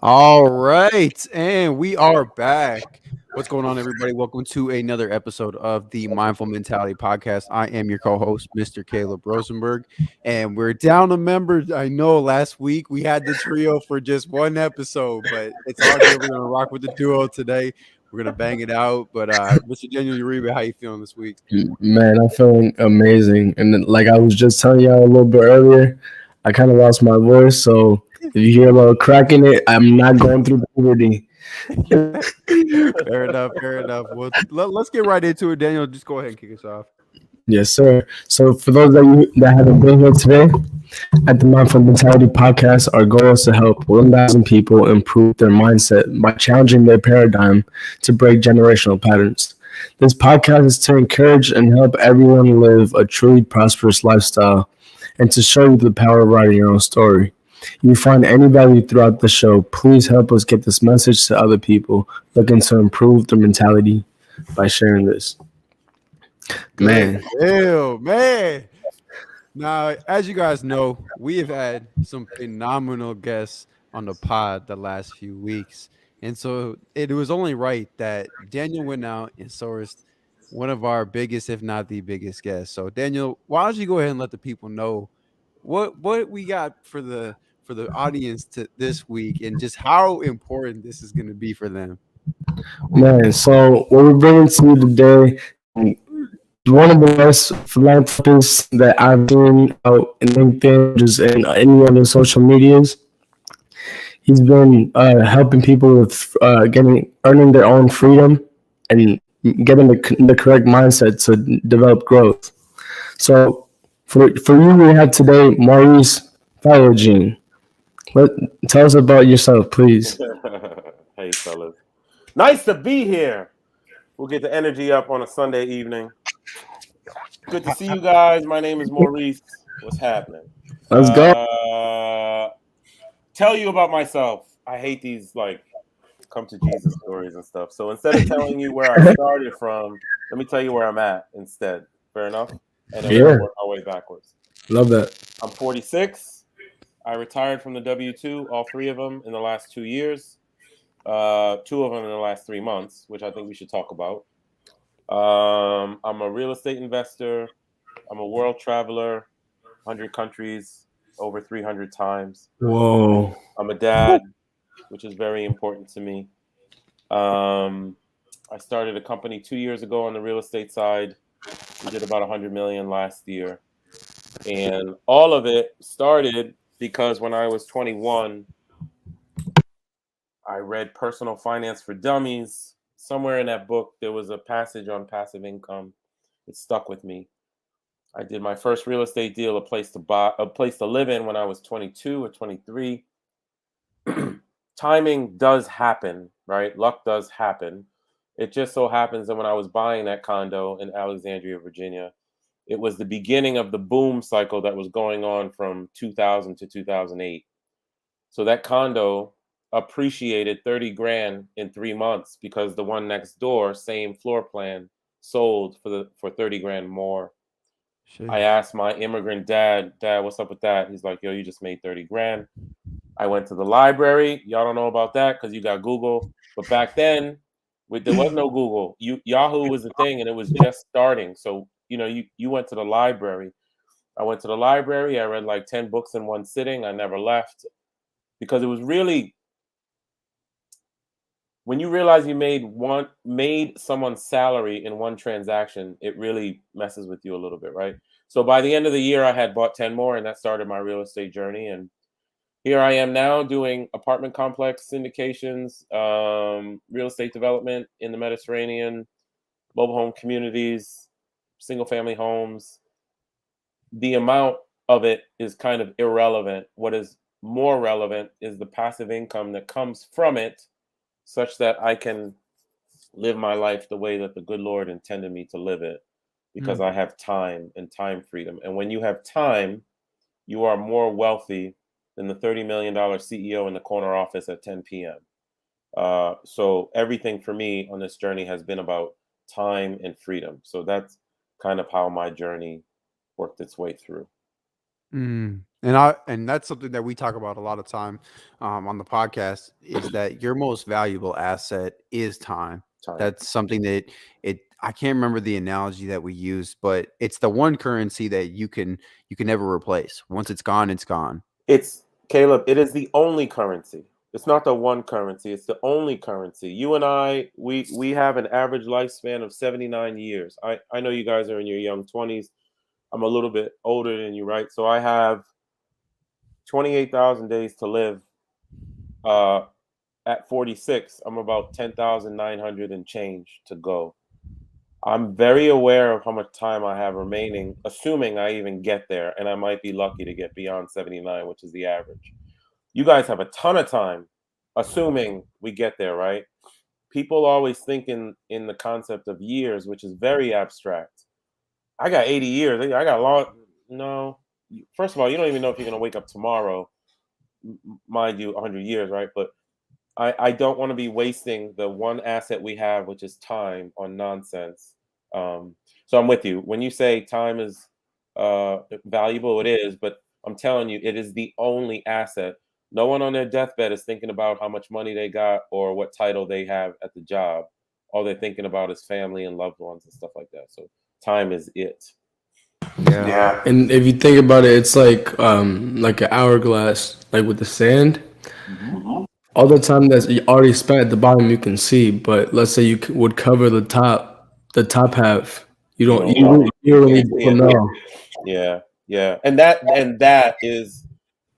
All right, and we are back. What's going on, everybody? Welcome to another episode of the Mindful Mentality Podcast. I am your co-host, Mr. Caleb Rosenberg, and we're down a member. I know last week we had the trio for just one episode, but it's all good. We're gonna rock with the duo today. We're gonna bang it out. But Mr. Daniel Uribe, how you feeling this week? Man, I'm feeling amazing. And then, like I was just telling y'all a little bit earlier, I kind of lost my voice. So if you hear a little crack in it, I'm not going through puberty. Fair enough. Fair enough. Well, let's get right into it. Daniel, just go ahead and kick us off. Yes, sir. So for those of you that haven't been here today, at the Mindful Mentality Podcast, our goal is to help 1,000 people improve their mindset by challenging their paradigm to break generational patterns. This podcast is to encourage and help everyone live a truly prosperous lifestyle and to show you the power of writing your own story. If you find any value throughout the show, please help us get this message to other people looking to improve their mentality by sharing this. Good Man, deal, man. Now, as you guys know, we have had some phenomenal guests on the pod the last few weeks. And so it was only right that Daniel went out and sourced one of our biggest, if not the biggest guests. So Daniel, why don't you go ahead and let the people know what we got for the audience to this week and just how important this is going to be for them. man. So what we're bringing to you today, one of the best philanthropists that I've seen out in LinkedIn, just in any other social medias. He's been helping people with earning their own freedom and getting the correct mindset to develop growth. So for you, we have today Maurice Philogene. Let Tell us about yourself, please. Hey, fellas. Nice to be here. We'll get the energy up on a Sunday evening. Good to see you guys. My name is Maurice. What's happening? Let's go. Tell you about myself. I hate these like come to Jesus stories and stuff. So instead of telling you where I started from, let me tell you where I'm at instead. Fair enough? And then we're Yeah, gonna work our way backwards. love that. I'm 46. I retired from the W-2, all three of them in the last 2 years. Two of them in the last 3 months, which I think we should talk about. I'm a real estate investor. I'm a world traveler, 100 countries, over 300 times. Whoa. I'm a dad, which is very important to me. I started a company 2 years ago on the real estate side. We did about 100 million last year. And all of it started because when I was 21, I read Personal Finance for Dummies. Somewhere in that book, there was a passage on passive income. It stuck with me. I did my first real estate deal, a place to live in when I was 22 or 23. Timing does happen, right? Luck does happen. It just so happens that when I was buying that condo in Alexandria, Virginia, it was the beginning of the boom cycle that was going on from 2000 to 2008. So that condo appreciated 30 grand in 3 months because the one next door, same floor plan, sold for 30 grand more. I Sheesh. asked my immigrant dad, what's up with that? He's like, yo, you just made 30 grand. I went to the library. Y'all don't know about that because you got Google. But back then, there was no Google. Yahoo was the thing, and it was just starting. So, you went to the library. I went to the library. I read like 10 books in one sitting. I never left because it was really, when you realize you made someone's salary in one transaction, it really messes with you a little bit, right? So by the end of the year, I had bought 10 more, and that started my real estate journey. And here I am now doing apartment complex syndications, real estate development in the Mediterranean, mobile home communities, single family homes. The amount of it is kind of irrelevant. What is more relevant is the passive income that comes from it, such that I can live my life the way that the good Lord intended me to live it, because Mm. I have time and time freedom. And when you have time, you are more wealthy than the $30 million CEO in the corner office at 10 p.m. So everything for me on this journey has been about time and freedom. So that's kind of how my journey worked its way through. And that's something that we talk about a lot of time on the podcast is that your most valuable asset is time. Time. That's something that I can't remember the analogy that we used, but it's the one currency that you can never replace. Once it's gone, it's gone. It's Caleb. It is the only currency. It's not the one currency. It's the only currency. You and I, we have an average lifespan of 79 years. I know you guys are in your young 20s. I'm a little bit older than you, right? So I have 28,000 days to live. Uh, at 46, I'm about 10,900 and change to go. I'm very aware of how much time I have remaining, assuming I even get there, and I might be lucky to get beyond 79, which is the average. You guys have a ton of time, assuming we get there, right? People always think in the concept of years, which is very abstract. I got 80 years. I got a lot. No. First of all, you don't even know if you're going to wake up tomorrow, mind you, 100 years, right? But I don't want to be wasting the one asset we have, which is time, on nonsense. So I'm with you. When you say time is valuable, it is, but I'm telling you, it is the only asset. No one on their deathbed is thinking about how much money they got or what title they have at the job. All they're thinking about is family and loved ones and stuff like that. So time is it. Yeah. Yeah. And if you think about it, it's like an hourglass, like with the sand. Hmm. All the time that's already spent at the bottom, you can see. But let's say you would cover the top half. You You don't don't know. you You don't can't need see to it. know. Yeah, yeah, and that is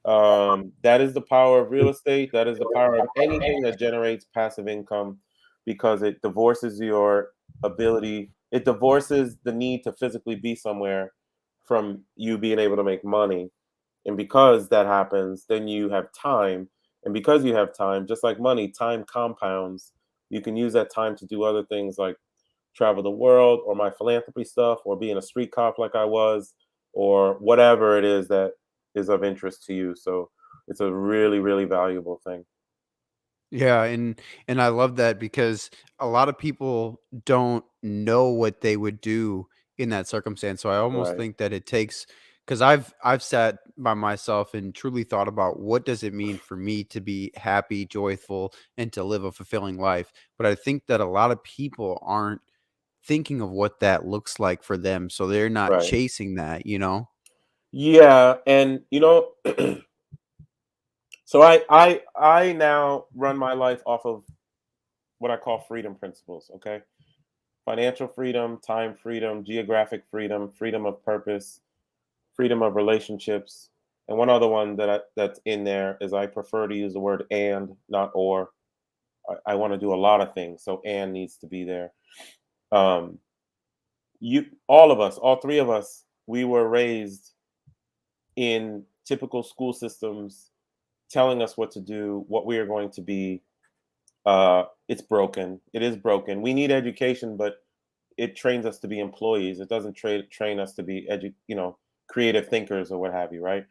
the power of real estate. That is the power of anything that generates passive income, because it divorces your ability. It divorces the need to physically be somewhere from you being able to make money. And because that happens, then you have time. And because you have time, just like money, time compounds. You can use that time to do other things like travel the world, or my philanthropy stuff, or being a street cop like I was, or whatever it is that is of interest to you. So it's a really, really valuable thing. Yeah, and I love that because a lot of people don't know what they would do in that circumstance. So I almost Right. think that it takes because I've sat by myself and truly thought about what does it mean for me to be happy, joyful, and to live a fulfilling life. But I think that a lot of people aren't thinking of what that looks like for them, so they're not Right. chasing that, you know? Yeah. And so I now run my life off of what I call freedom principles. Okay. Financial freedom, time freedom, geographic freedom, freedom of purpose, freedom of relationships. And one other one that's in there is I prefer to use the word and, not or. I want to do a lot of things, so and needs to be there. Um, all of us, all three of us, we were raised in typical school systems, telling us what to do, what we are going to be. It's broken. It is broken. We need education, but it trains us to be employees. It doesn't train us to be creative thinkers or what have you, right?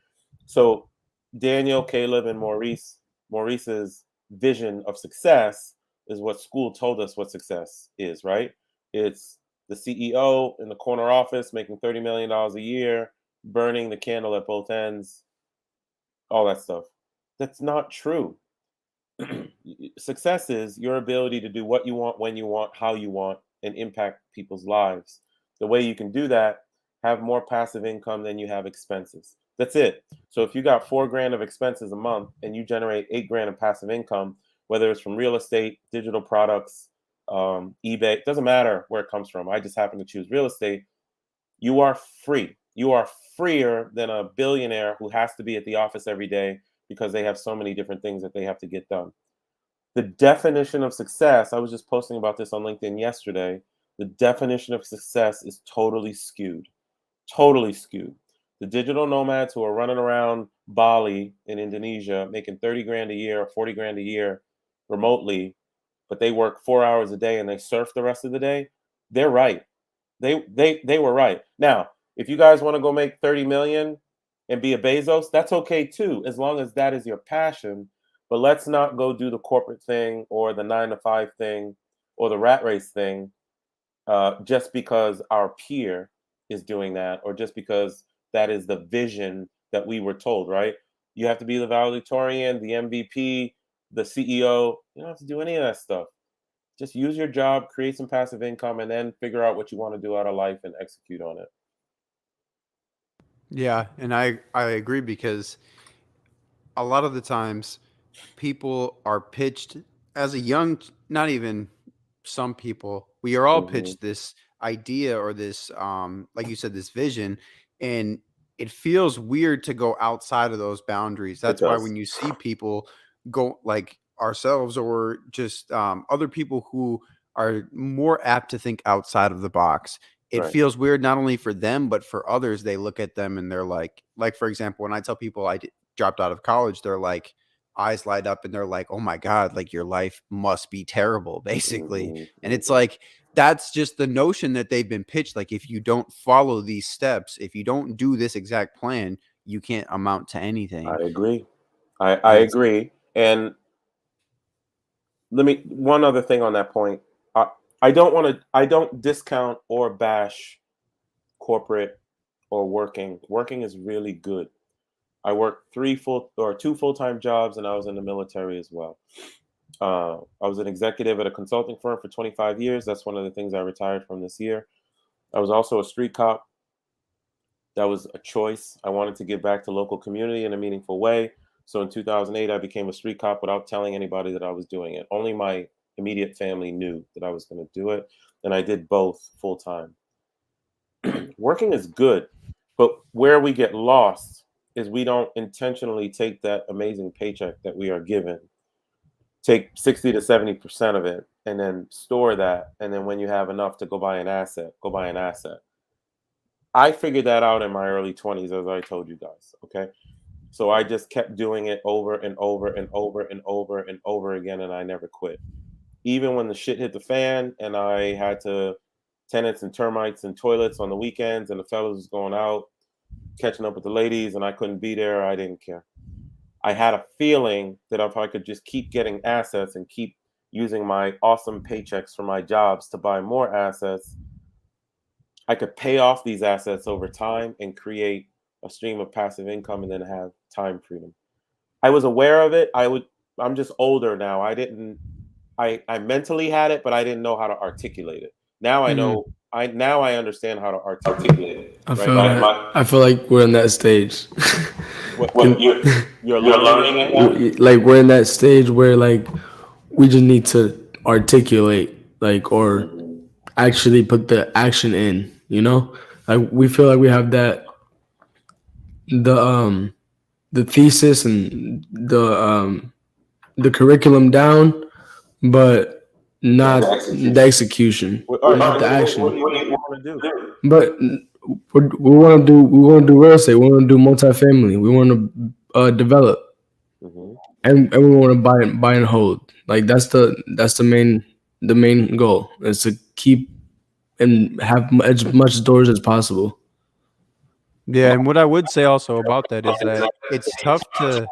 So Daniel, Caleb, and Maurice's vision of success is what school told us what success is, right? It's the CEO in the corner office making $30 million a year, burning the candle at both ends, all that stuff. That's not true. Success is your ability to do what you want, when you want, how you want, and impact people's lives. The way you can do that, have more passive income than you have expenses. That's it. So if you got 4 grand of expenses a month and you generate 8 grand of passive income, whether it's from real estate, digital products, eBay, it doesn't matter where it comes from. I just happen to choose real estate. You are free. You are freer than a billionaire who has to be at the office every day because they have so many different things that they have to get done. The definition of success, I was just posting about this on LinkedIn yesterday. The definition of success is totally skewed. Totally skewed. The digital nomads who are running around Bali in Indonesia making 30 grand a year or 40 grand a year remotely, but they work 4 hours a day and they surf the rest of the day, they're right. They were right. Now, if you guys want to go make 30 million and be a Bezos, that's okay too, as long as that is your passion. But let's not go do the corporate thing or the 9 to 5 thing or the rat race thing just because our peer is doing that, or just because that is the vision that we were told, right? You have to be the valedictorian, the MVP, the CEO. You don't have to do any of that stuff. Just use your job, create some passive income, and then figure out what you want to do out of life and execute on it. Yeah, and I agree because a lot of the times people are pitched as a young, not even some people, we are all Hmm. pitched this idea or this like you said, this vision, and it feels weird to go outside of those boundaries. It That's why does. when you see people go like ourselves or just other people who are more apt to think outside of the box, it Right. feels weird not only for them but for others. They look at them and they're like for example, when I tell people dropped out of college, they're like eyes light up and they're like, "Oh my god, like your life must be terrible," basically. Hmm. And it's Hmm. like that's just the notion that they've been pitched. Like if you don't follow these steps, if you don't do this exact plan, you can't amount to anything. I agree. I And it's agree. And let me one other thing on that point. I, I don't discount or bash corporate or working. Working is really good. I worked two full-time jobs, and I was in the military as well. I was an executive at a consulting firm for 25 years. That's one of the things I retired from this year. I was also a street cop. That was a choice. I wanted to give back to local community in a meaningful way. So in 2008, I became a street cop without telling anybody that I was doing it. Only my immediate family knew that I was going to do it. And I did both full time. Working is good, but where we get lost is we don't intentionally take that amazing paycheck that we are given, take 60 to 70% of it, and then store that. And then when you have enough to go buy an asset, go buy an asset. I figured that out in my early 20s, as I told you guys. Okay. So I just kept doing it over and over and over and over and over again, and I never quit. Even when the shit hit the fan and I had to tenants and termites and toilets on the weekends, and the fellas was going out, catching up with the ladies, and I couldn't be there, I didn't care. I had a feeling that if I could just keep getting assets and keep using my awesome paychecks for my jobs to buy more assets, I could pay off these assets over time and create a stream of passive income and then have time freedom. I was aware of it. I'm just older now. I mentally had it, but I didn't know how to articulate it. Now I Mm, know I understand how to articulate it. I Right. feel that. I feel like we're in that stage. What you're learning it now? Like we're in that stage where like we just need to articulate like or Mhm. actually put the action in. Like we feel like we have the um the thesis and the curriculum down, but The not the execution. execution, All right. not So the what action. do you want to do? But we want to do real estate. We want to do multifamily. We want to develop, Hmm. and we want to buy and hold. Like that's the main goal is to keep and have as much doors as possible. yeah, and what I would say also about that is that it's tough to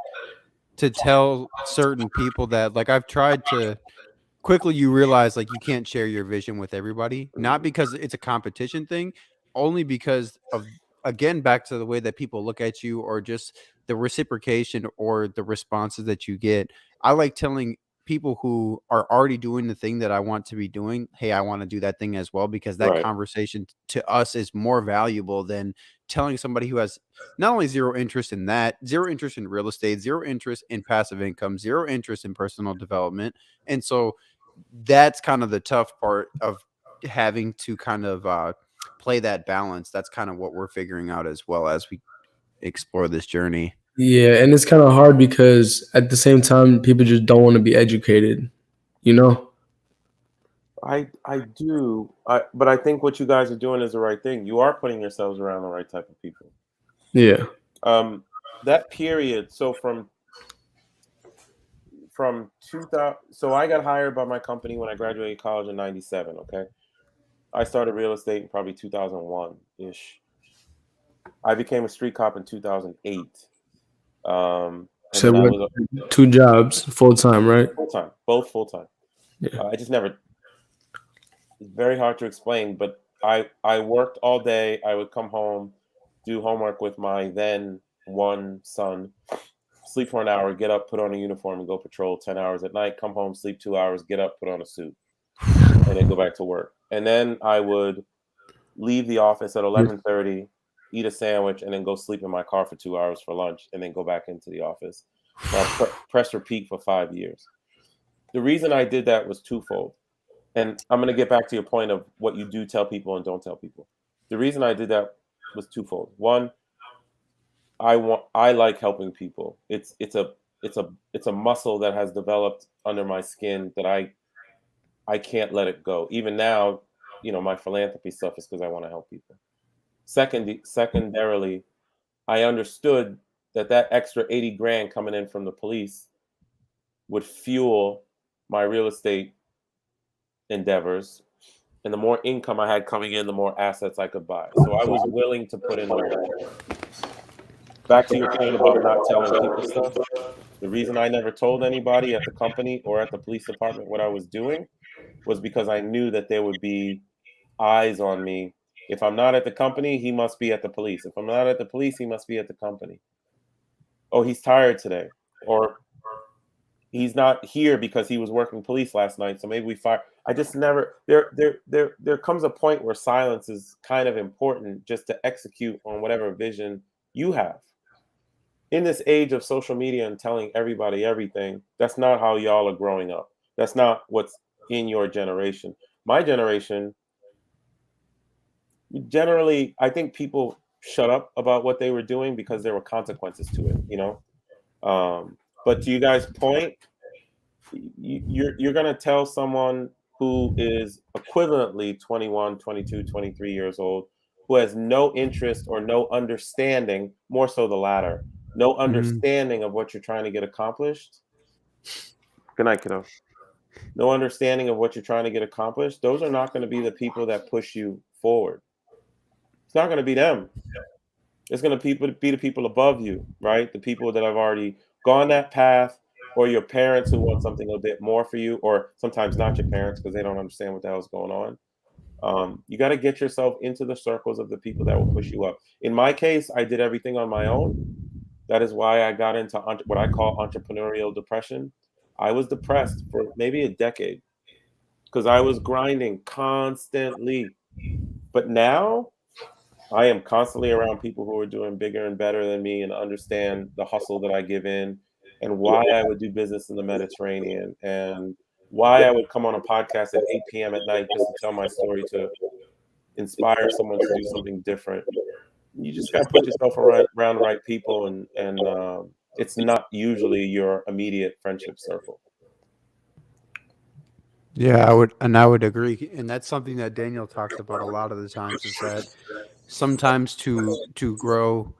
tell certain people that like I've tried to quickly you realize like you can't share your vision with everybody, not Hmm. because it's a competition thing, only because of again back to the way that people look at you or just the reciprocation or the responses that you get. I like telling people who are already doing the thing that I want to be doing, hey, I want to do that thing as well, because that Right. conversation to us is more valuable than telling somebody who has not only zero interest in that, zero interest in real estate, zero interest in passive income, zero interest in personal development. And so that's kind of the tough part of having to kind of play that balance. That's kind of what we're figuring out as well as we explore this journey. Yeah, and it's kind of hard because at the same time, people just don't want to be educated. You know? I do. But I think what you guys are doing is the right thing. You are putting yourselves around the right type of people. Yeah. Um, that period. So from 2000. So I got hired by my company when I graduated college in '97. Okay, I started real estate in probably 2001 ish. I became a street cop in 2008. And So then I what? was 2 jobs full time, right? full time, both full time. Yeah. I just never. It's very hard to explain, but I worked all day. I would come home, do homework with my then one son, sleep for an hour, get up, put on a uniform, and go patrol 10 hours at night, come home, sleep 2 hours, get up, put on a suit, and then go back to work. And then I would leave the office at 11:30, eat a sandwich, and then go sleep in my car for 2 hours for lunch, and then go back into the office. Now, press repeat for 5 years. The reason I did that was twofold. And I'm going to get back to your point of what you do tell people and don't tell people. The reason I did that was twofold. One, I like helping people. It's a muscle that has developed under my skin that I can't let it go. Even now, my philanthropy stuff is because I want to help people. Secondarily, I understood that extra 80 grand coming in from the police would fuel my real estate endeavors. And the more income I had coming in, the more assets I could buy. So I was willing to put in the work. Back to your point about not telling people stuff. The reason I never told anybody at the company or at the police department what I was doing was because I knew that there would be eyes on me. If I'm not at the company, he must be at the police. If I'm not at the police, he must be at the company. Oh, he's tired today. Or he's not here because he was working police last night, so maybe we fire. I just never there comes a point where silence is kind of important just to execute on whatever vision you have. In this age of social media and telling everybody everything, that's not how y'all are growing up. That's not what's in your generation. My generation, generally, I think people shut up about what they were doing because there were consequences to it, But to you guys' point, you're going to tell someone who is equivalently 21, 22, 23 years old, who has no interest or no understanding, more so the latter, no understanding of what you're trying to get accomplished. Good night, kiddo. No understanding of what you're trying to get accomplished. Those are not going to be the people that push you forward. It's not going to be them. It's going to be the people above you, right? The people that have already gone that path, or your parents who want something a bit more for you, or sometimes not your parents because they don't understand what the hell's going on. You got to get yourself into the circles of the people that will push you up. In my case, I did everything on my own. That is why I got into what I call entrepreneurial depression. I was depressed for maybe a decade because I was grinding constantly. But now I am constantly around people who are doing bigger and better than me and understand the hustle that I give in and why I would do business in the Mediterranean and why I would come on a podcast at 8 p.m. at night just to tell my story to inspire someone to do something different. You just got to put yourself around the right people, and it's not usually your immediate friendship circle. Yeah, I would agree, and that's something that Daniel talks about a lot of the times. Is that sometimes to grow,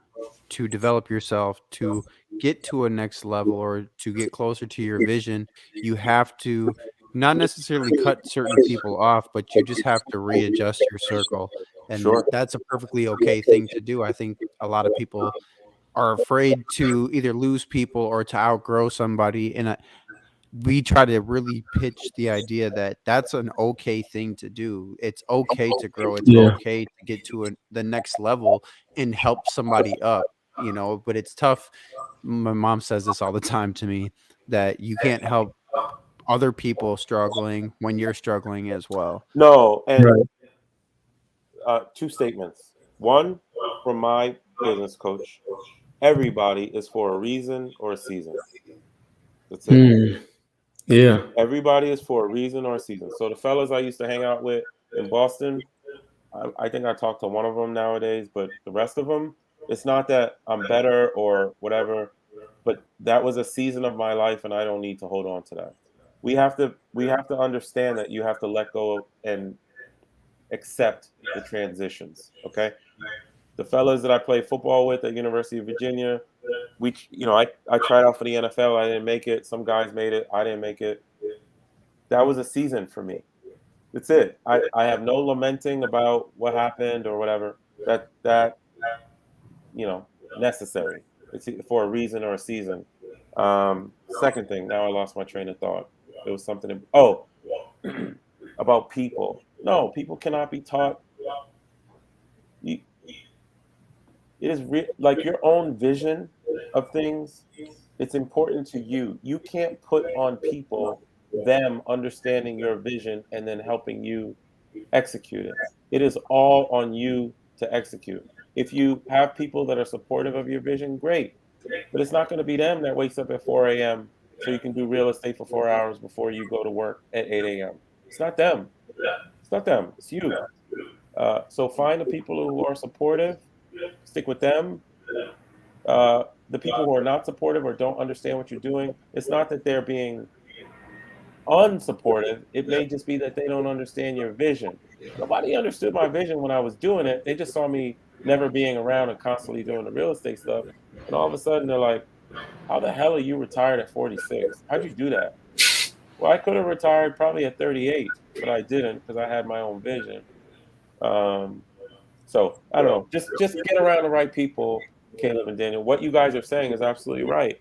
to develop yourself, to get to a next level, or to get closer to your vision, you have to not necessarily cut certain people off, but you just have to readjust your circle, and Sure. that's a perfectly okay thing to do. I think a lot of people are afraid to either lose people or to outgrow somebody, and we try to really pitch the idea that that's an okay thing to do. It's okay to grow. It's Yeah. okay to get to the next level and help somebody up. But it's tough. My mom says this all the time to me, that you can't help other people struggling when you're struggling as well. No, and Right. two statements. One, from my business coach, everybody is for a reason or a season. That's it. Yeah. Everybody is for a reason or a season. So the fellas I used to hang out with in Boston, I think I talked to one of them nowadays, but the rest of them, it's not that I'm better or whatever, but that was a season of my life, and I don't need to hold on to that. We have to understand that you have to let go and accept the transitions. Okay, the fellas that I played football with at University of Virginia, I tried out for the NFL. I didn't make it. Some guys made it. I didn't make it. That was a season for me. That's it. I have no lamenting about what happened or whatever. That necessary. It's for a reason or a season. Second thing. Now I lost my train of thought. There was something. About people. No, people cannot be taught. You, It is like your own vision of things. It's important to you. You can't put on people them understanding your vision and then helping you execute it. It is all on you to execute. If you have people that are supportive of your vision, great. But it's not going to be them that wakes up at 4 a.m. so you can do real estate for 4 hours before you go to work at 8 a.m. It's not them. It's not them. It's you. So find the people who are supportive, stick with them. The people who are not supportive or don't understand what you're doing, it's not that they're being unsupportive. It may just be that they don't understand your vision. Nobody understood my vision when I was doing it. They just saw me never being around and constantly doing the real estate stuff. And all of a sudden they're like, how the hell are you retired at 46? How'd you do that? Well, I could have retired probably at 38, but I didn't because I had my own vision. Um, so I don't know. Just get around the right people, Caleb and Daniel. What you guys are saying is absolutely right.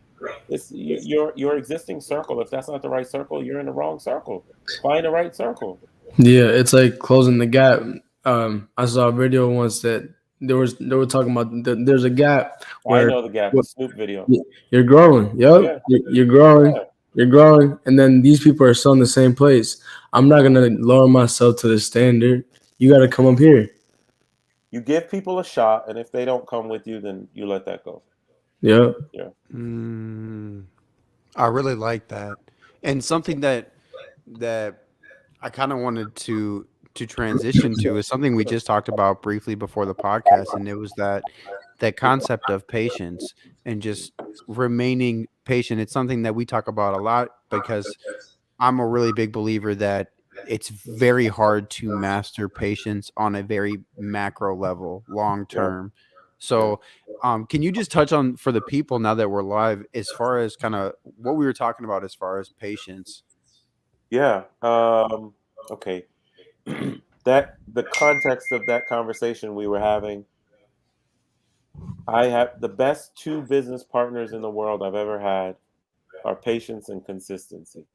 It's your existing circle. If that's not the right circle, you're in the wrong circle. Find the right circle. Yeah, it's like closing the gap. I saw a video once that they were talking about there's a gap I where know the gap. The Snoop video. you're growing. Yep, Yeah, you're growing. yeah. You're growing, and then these people are still in the same place. I'm not gonna lower myself to the standard. You got to come up here. You give people a shot, and if they don't come with you, then you let that go. Yep. Yeah, Mm, I really like that, and something that I kind of wanted to transition to is something we just talked about briefly before the podcast, and it was that concept of patience and just remaining patient. It's something that we talk about a lot because I'm a really big believer that it's very hard to master patience on a very macro level, long yeah, term. yeah, So, can you just touch on for the people now that we're live, as far as kind of what we were talking about as far as patience? yeah. Okay. That the context of that conversation we were having, I have the best two business partners in the world I've ever had are patience and consistency.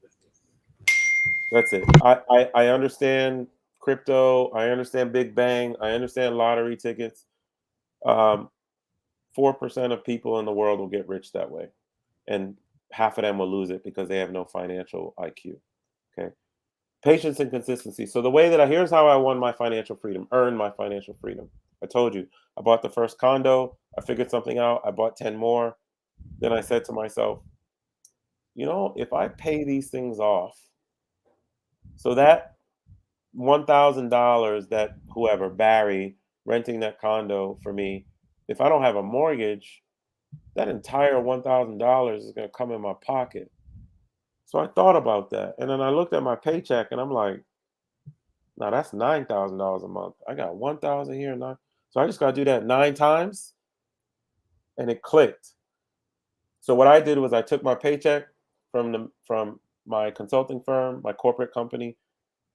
That's it. I understand crypto. I understand Big Bang. I understand lottery tickets. Um, 4% of people in the world will get rich that way, and half of them will lose it because they have no financial IQ. Okay, patience and consistency. So the way that here's how I won my financial freedom, earned my financial freedom. I told you, I bought the first condo. I figured something out. I bought 10 more. Then I said to myself, if I pay these things off, so that $1,000 that whoever, Barry, renting that condo for me, if I don't have a mortgage, that entire $1,000 is going to come in my pocket. So I thought about that. And then I looked at my paycheck and I'm like, now that's $9,000 a month. I got 1,000 here and nine. So I just got to do that 9 times and it clicked. So what I did was I took my paycheck from my consulting firm, my corporate company.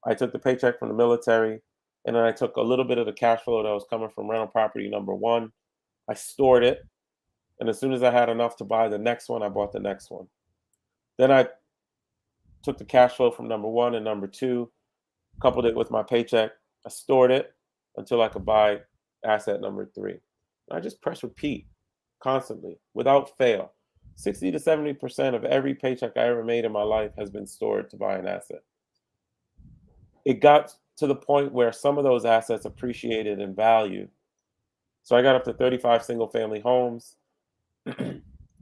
I took the paycheck from the military, and then I took a little bit of the cash flow that was coming from rental property number one. I stored it, and as soon as I had enough to buy the next one, I bought the next one. Then I took the cash flow from number one and number two, coupled it with my paycheck. I stored it until I could buy asset number three. And I just press repeat constantly without fail. 60 to 70% of every paycheck I ever made in my life has been stored to buy an asset. It got to the point where some of those assets appreciated in value. So I got up to 35 single family homes.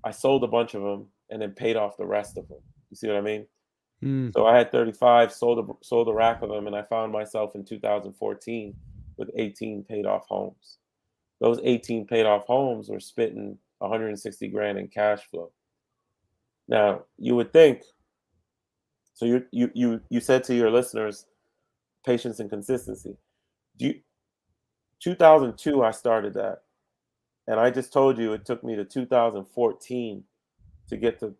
I sold a bunch of them and then paid off the rest of them. You see what I mean? Mm, So I had 35, sold a rack of them, and I found myself in 2014 with 18 paid off homes. Those 18 paid off homes were spitting 160 grand in cash flow. Now you would think, so you said to your listeners, patience and consistency. Do you, 2002 I started that, and I just told you it took me to 2014 to get to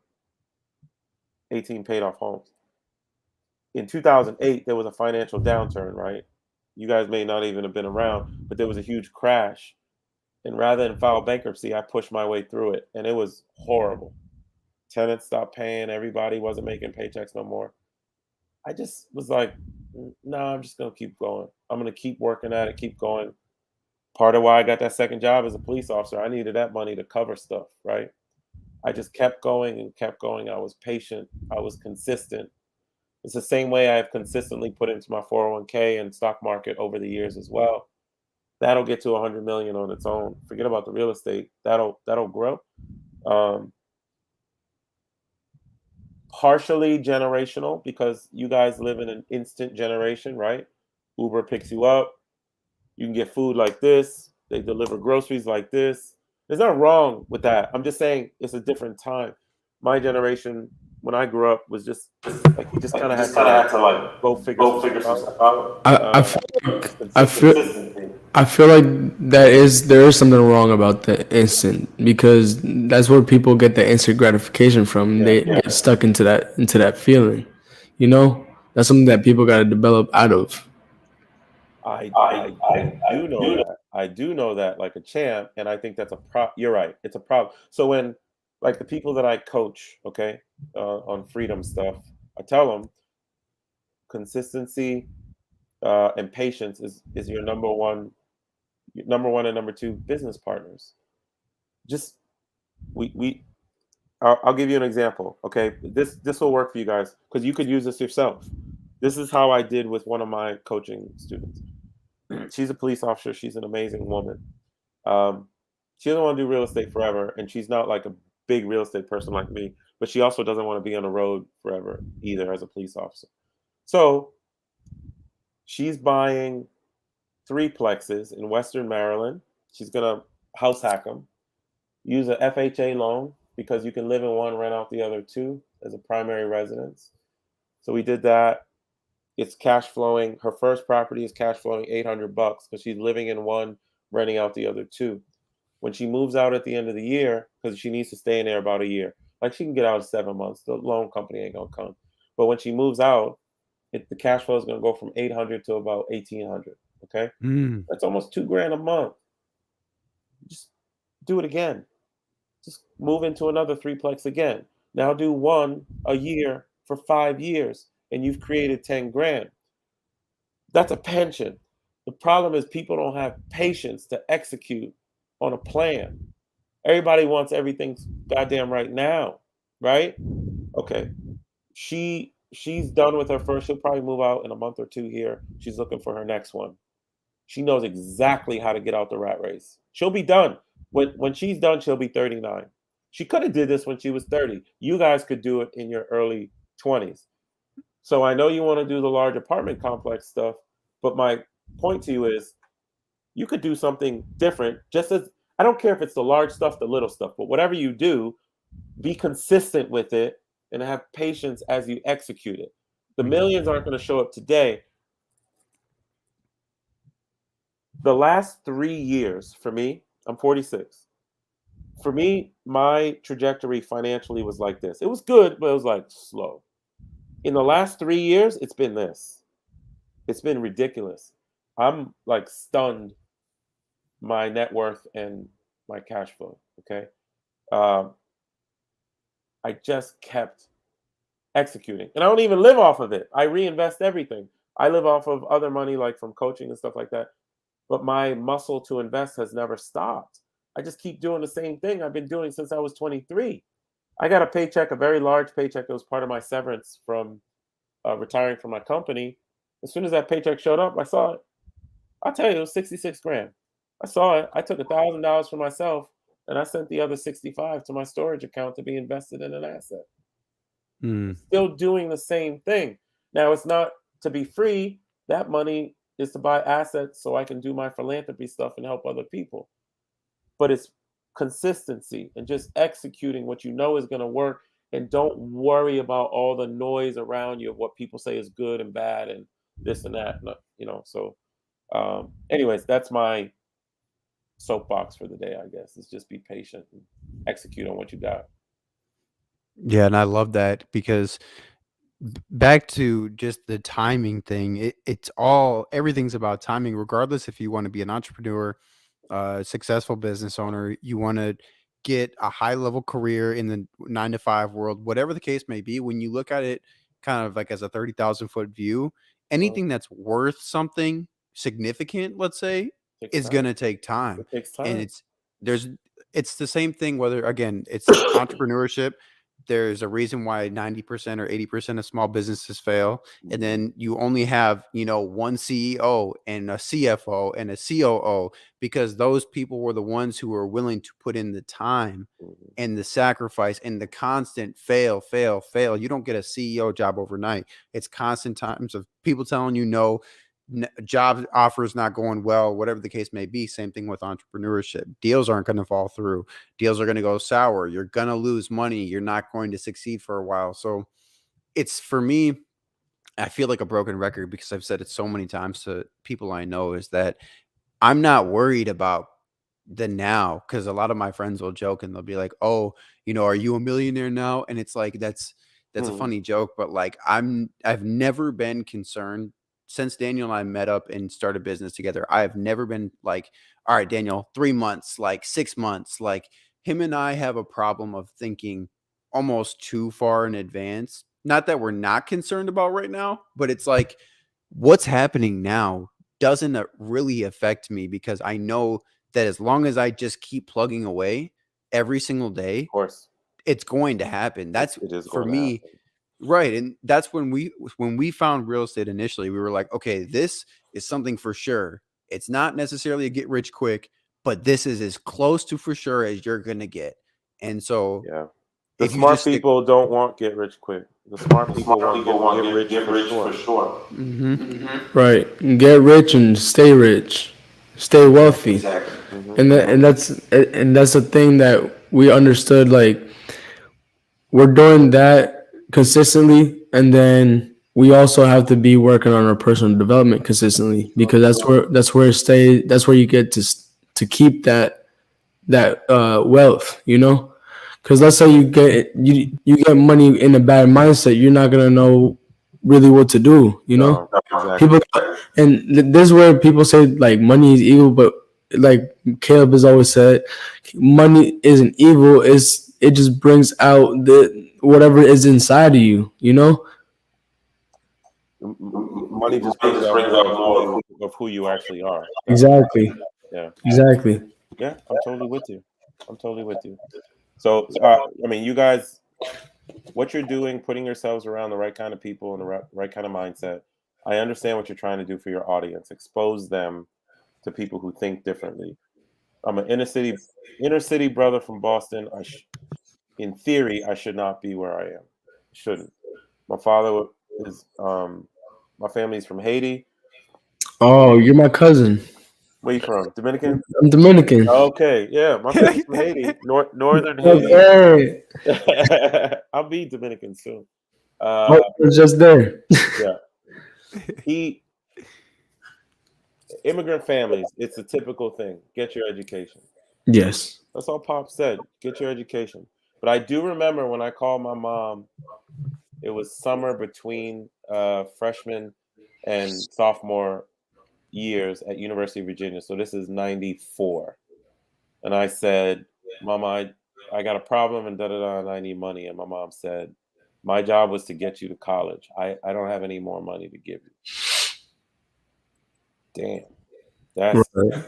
18 paid off homes. In 2008 there was a financial downturn, right? You guys may not even have been around, but there was a huge crash. And rather than file bankruptcy, I pushed my way through it, and it was horrible. Tenants stopped paying, everybody wasn't making paychecks no more. I just was like, no, I'm just gonna keep going. I'm gonna keep working at it, keep going. Part of why I got that second job as a police officer, I needed that money to cover stuff, right? I just kept going and kept going. I was patient. I was consistent. It's the same way I've consistently put into my 401k and stock market over the years as well. That'll get to 100 million on its own. Forget about the real estate. That'll grow. Um, Partially generational because you guys live in an instant generation, right? Uber picks you up. You can get food like this. They deliver groceries like this. There's nothing wrong with that. I'm just saying it's a different time. My generation, when I grew up, was just like you just kind of had to like go figure some stuff out. I Um, feel it's I feel consistency. I feel like there is something wrong about the instant because that's where people get the instant gratification from. Yeah, They get stuck into that feeling. You know, that's something that people got to develop out of. I do know that. I do know that like a champ, and I think that's a pro. You're right. It's a problem. So when like the people that I coach, okay, on freedom stuff, I tell them consistency and patience is your number one and number two business partners. Just we I'll give you an example. Okay, this will work for you guys because you could use this yourself. This is how I did with one of my coaching students. She's a police officer. She's an amazing woman. Um, she doesn't want to do real estate forever, and she's not like a big real estate person like me. But she also doesn't want to be on the road forever either as a police officer. So she's buying three plexes in Western Maryland. She's gonna house hack them, use a FHA loan because you can live in one, rent out the other two as a primary residence. So we did that. It's cash flowing. Her first property is cash flowing $800 because she's living in one, renting out the other two. When she moves out at the end of the year, because she needs to stay in there about a year, like she can get out in 7 months. The loan company ain't gonna come. But when she moves out, the cash flow is gonna go from 800 to about 1800. Okay, Mm. that's almost $2,000 a month. Just do it again. Just move into another threeplex again. Now do one a year for 5 years, and you've created 10 grand. That's a pension. The problem is people don't have patience to execute on a plan. Everybody wants everything goddamn right now, right? Okay. She's done with her first. She'll probably move out in a month or two here. She's looking for her next one. She knows exactly how to get out the rat race. She'll be done. When she's done, she'll be 39. She could have did this when she was 30. You guys could do it in your early 20s. So I know you want to do the large apartment complex stuff, but my point to you is you could do something different. Just as I don't care if it's the large stuff, the little stuff, but whatever you do, be consistent with it and have patience as you execute it. The millions aren't going to show up today. The last 3 years for me, I'm 46. For me, my trajectory financially was like this. It was good, but it was like slow. In the last 3 years, it's been this. It's been ridiculous. I'm like stunned my net worth and my cash flow. Okay. Um, I just kept executing. And I don't even live off of it. I reinvest everything. I live off of other money like from coaching and stuff like that. But my muscle to invest has never stopped. I just keep doing the same thing I've been doing since I was 23. I got a paycheck, a very large paycheck that was part of my severance from retiring from my company. As soon as that paycheck showed up, I saw it. I'll tell you, it was 66 grand. I saw it. I took $1,000 for myself and I sent the other 65 to my storage account to be invested in an asset. Mm. Still doing the same thing. Now, it's not to be free. That money is to buy assets so I can do my philanthropy stuff and help other people. But it's consistency and just executing what you know is going to work and don't worry about all the noise around you of what people say is good and bad and this and that. So anyways, that's my soapbox for the day, I guess, is just be patient and execute on what you got. Yeah, and I love that because back to just the timing thing, it's all everything's about timing, regardless if you want to be an entrepreneur, successful business owner, you want to get a high level career in the 9 to 5 world, whatever the case may be. When you look at it kind of like as a 30,000 foot view, Uh, anything that's worth something significant, let's say, is going to take time. It takes And time. it's the same thing, whether, again, it's entrepreneurship. There's a reason why 90% or 80% of small businesses fail. And then you only have, one CEO and a CFO and a COO, because those people were the ones who were willing to put in the time and the sacrifice and the constant fail. You don't get a CEO job overnight. It's constant times of people telling you no, job offers not going well, whatever the case may be. Same thing with entrepreneurship. Deals aren't going to fall through. Deals are going to go sour. You're going to lose money. You're not going to succeed for a while. So it's, for me, I feel like a broken record because I've said it so many times to people I know, is that I'm not worried about the now, because a lot of my friends will joke and they'll be like, "Oh, are you a millionaire now?" And it's like, that's a funny joke, but like, I've never been concerned since Daniel and I met up and started business together. I've never been like, "All right, Daniel, 3 months, like 6 months." Like, him and I have a problem of thinking almost too far in advance. Not that we're not concerned about right now, but it's like, what's happening now doesn't really affect me, because I know that as long as I just keep plugging away every single day, Of course, it's going to happen. That's, it is for going to me, happen. right. And that's when we found real estate initially, we were like, okay, this is something for sure. It's not necessarily a get rich quick, but this is as close to for sure as you're going to get. And so Yeah. The if you smart just stick, people don't want get rich quick. The smart people want get rich get for rich sure. for sure. right, Get rich and stay rich, stay wealthy. exactly. And that's the thing that we understood. Like, we're doing that consistently, and then we also have to be working on our personal development consistently, because that's where you get to keep that wealth, because let's say you get money in a bad mindset, you're not gonna know really what to do. No, exactly. People, and this is where people say like money is evil, but like Caleb has always said, money isn't evil. It just brings out the whatever is inside of you. Money just brings out more of who you actually are. Exactly. Yeah. Exactly. Yeah, I'm totally with you. So, I mean, you guys, what you're doing, putting yourselves around the right kind of people and the right kind of mindset. I understand what you're trying to do for your audience. Expose them to people who think differently. I'm an inner city brother from Boston. In theory, I should not be where I am. Shouldn't. My father is my family's from Haiti. Oh, you're my cousin. Where you from? Dominican? I'm Dominican. Okay, yeah, my family's from Haiti, northern Haiti. Okay. I'll be Dominican soon. Oh, it's just there. Yeah, immigrant families. It's a typical thing. Get your education. Yes. That's all Pop said. Get your education. But I do remember when I called my mom. It was summer between freshman and sophomore years at University of Virginia. So this is 94. And I said, Mama, I got a problem and da-da-da, and I need money. And my mom said, my job was to get you to college. I don't have any more money to give you. Damn. That's Right.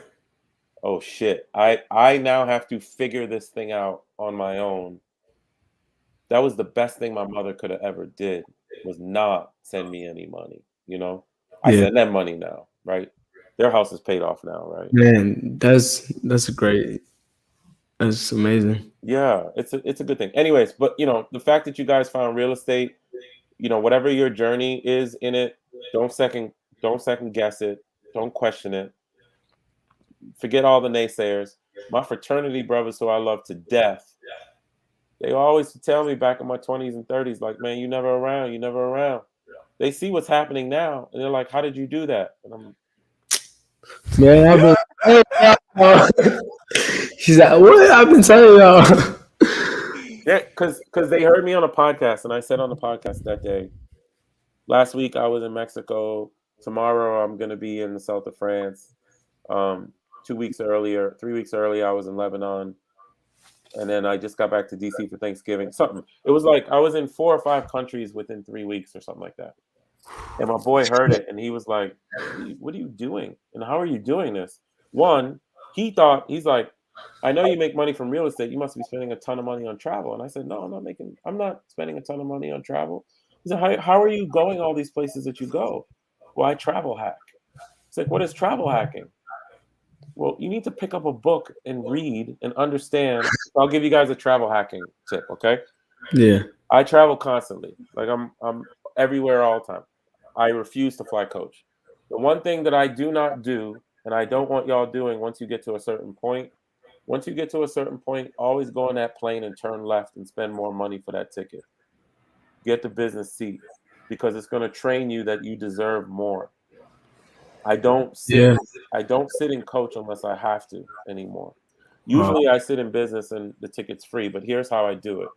oh shit. I now have to figure this thing out on my own. That was the best thing my mother could have ever did, was not send me any money. I Yeah. send them money now, right? Their house is paid off now, right? Man, that's great. That's amazing. Yeah, it's a good thing. Anyways, but the fact that you guys found real estate, whatever your journey is in it, don't second guess it, don't question it. Forget all the naysayers. My fraternity brothers, who I love to death, they always tell me back in my 20s and 30s, like, man, you never around. They see what's happening now, and they're like, how did you do that? And I'm, Man, she's like, what? I've been telling y'all. yeah, because they heard me on a podcast, and I said on the podcast that day, last week I was in Mexico. Tomorrow I'm going to be in the south of France. 3 weeks earlier, I was in Lebanon. And then I just got back to DC for Thanksgiving. Something. It was like I was in 4 or 5 countries within 3 weeks or something like that. And my boy heard it, and he was like, what are you doing? And how are you doing this? One, he's like, I know you make money from real estate. You must be spending a ton of money on travel. And I said, no, I'm not spending a ton of money on travel. He said, how are you going all these places that you go? Well, I travel hack. It's like, what is travel hacking? Well, you need to pick up a book and read and understand. I'll give you guys a travel hacking tip, okay? Yeah. I travel constantly. Like I'm everywhere all the time. I refuse to fly coach. The one thing that I do not do, and I don't want y'all doing once you get to a certain point, always go on that plane and turn left and spend more money for that ticket. Get the business seat because it's going to train you that you deserve more. I don't sit Yeah. I don't sit in coach unless I have to anymore. Usually I sit in business and the ticket's free, but here's how I do it.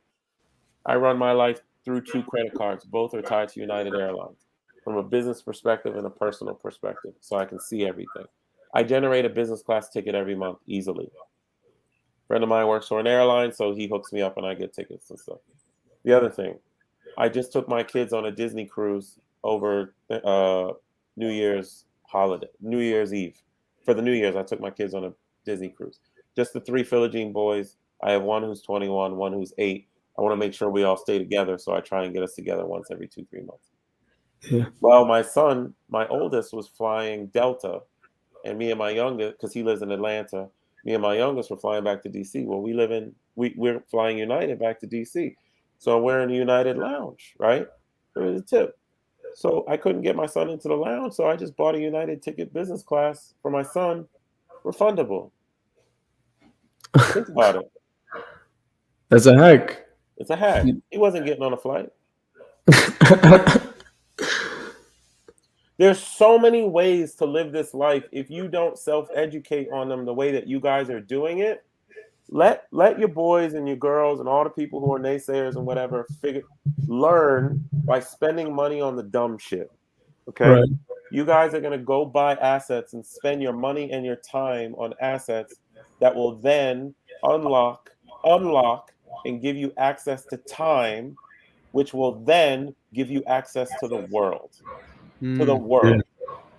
I run my life through 2 credit cards. Both are tied to United Airlines from a business perspective and a personal perspective, so I can see everything. I generate a business class ticket every month easily. A friend of mine works for an airline, so he hooks me up and I get tickets and stuff. The other thing, I just took my kids on a Disney cruise over New Year's New Year's Eve. For the New Year's, I took my kids on a Disney cruise. Just the 3 Philogene boys. I have one who's 21, one who's 8. I want to make sure we all stay together, so I try and get us together once every 2-3 months. Yeah. Well, my son, my oldest, was flying Delta, and me and my youngest, because he lives in Atlanta, me and my youngest were flying back to DC. Well, we're flying United back to DC, so we're in the United Lounge, right? There was a tip. So I couldn't get my son into the lounge, so I just bought a United ticket business class for my son, refundable. Think about it. That's a hack. It's a hack. He wasn't getting on a flight. There's so many ways to live this life. If you don't self-educate on them the way that you guys are doing it, let your boys and your girls and all the people who are naysayers and whatever learn by spending money on the dumb shit. Okay? Right. You guys are going to go buy assets and spend your money and your time on assets that will then unlock, and give you access to time, which will then give you access to the world. To the world.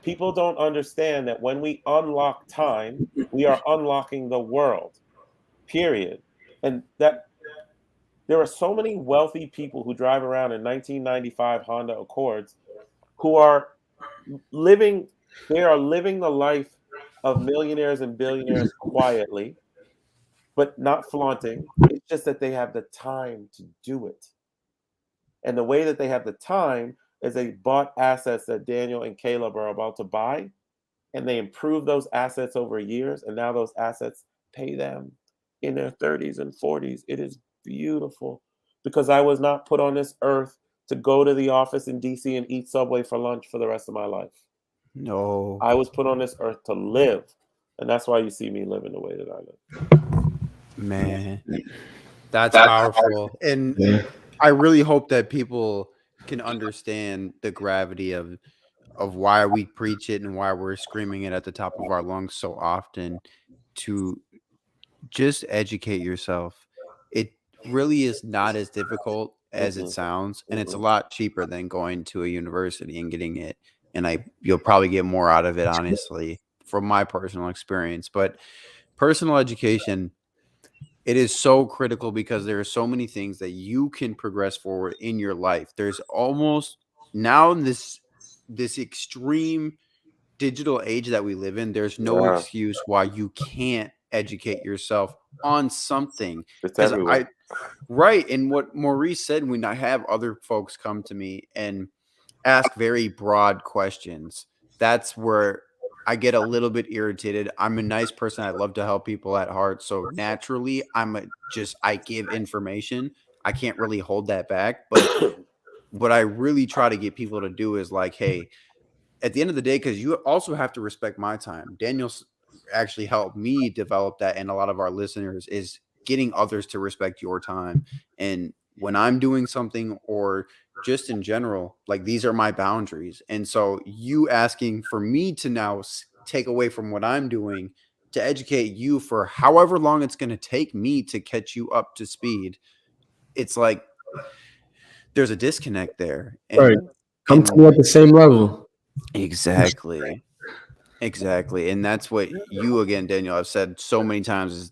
People don't understand that when we unlock time, we are unlocking the world. Period. And that there are so many wealthy people who drive around in 1995 Honda Accords who are living the life of millionaires and billionaires quietly, but not flaunting. It's just that they have the time to do it. And the way that they have the time is they bought assets that Daniel and Caleb are about to buy, and they improve those assets over years, and now those assets pay them in their 30s and 40s. It is beautiful because I was not put on this earth to go to the office in DC and eat Subway for lunch for the rest of my life. No. I was put on this earth to live, and that's why you see me living the way that I live. Man, that's powerful. And I really hope that people can understand the gravity of why we preach it and why we're screaming it at the top of our lungs so often, to just educate yourself. It really is not as difficult as it sounds, and it's a lot cheaper than going to a university and getting it. And you'll probably get more out of it, honestly, from my personal experience. But personal education, it is so critical because there are so many things that you can progress forward in your life. There's almost now in this extreme digital age that we live in, there's no Yeah. excuse why you can't educate yourself on something. It's Because everywhere. right. And what Maurice said, when I have other folks come to me and ask very broad questions, that's where I get a little bit irritated. I'm a nice person. I love to help people at heart. So naturally, I give information. I can't really hold that back. But what I really try to get people to do is like, hey, at the end of the day, because you also have to respect my time. Daniel's actually helped me develop that, and a lot of our listeners, is getting others to respect your time. And when I'm doing something, or just in general, like, these are my boundaries. And so you asking for me to now take away from what I'm doing to educate you for however long it's going to take me to catch you up to speed, it's like there's a disconnect there. Right. And Come to me at the same level. exactly. Exactly. And that's what you, again, Daniel, I've said so many times is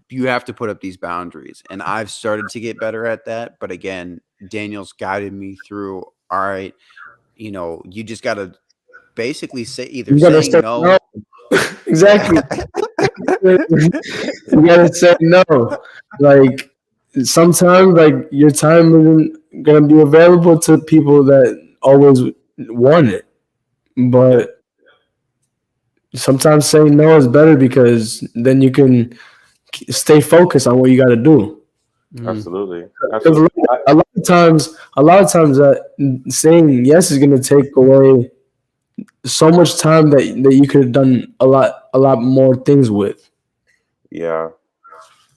you have to put up these boundaries. And I've started to get better at that. But again, Daniel's guided me through, all right, you just got to basically say either You gotta saying say no. no. Yeah. Exactly. You gotta say no. Like sometimes, like your time isn't gonna be available to people that always want it. Yeah, But sometimes saying no is better because then you can stay focused on what you got to do. Mhm. absolutely, Because absolutely. a lot of times that saying yes is going to take away so much time that you could have done a lot more things with. Yeah,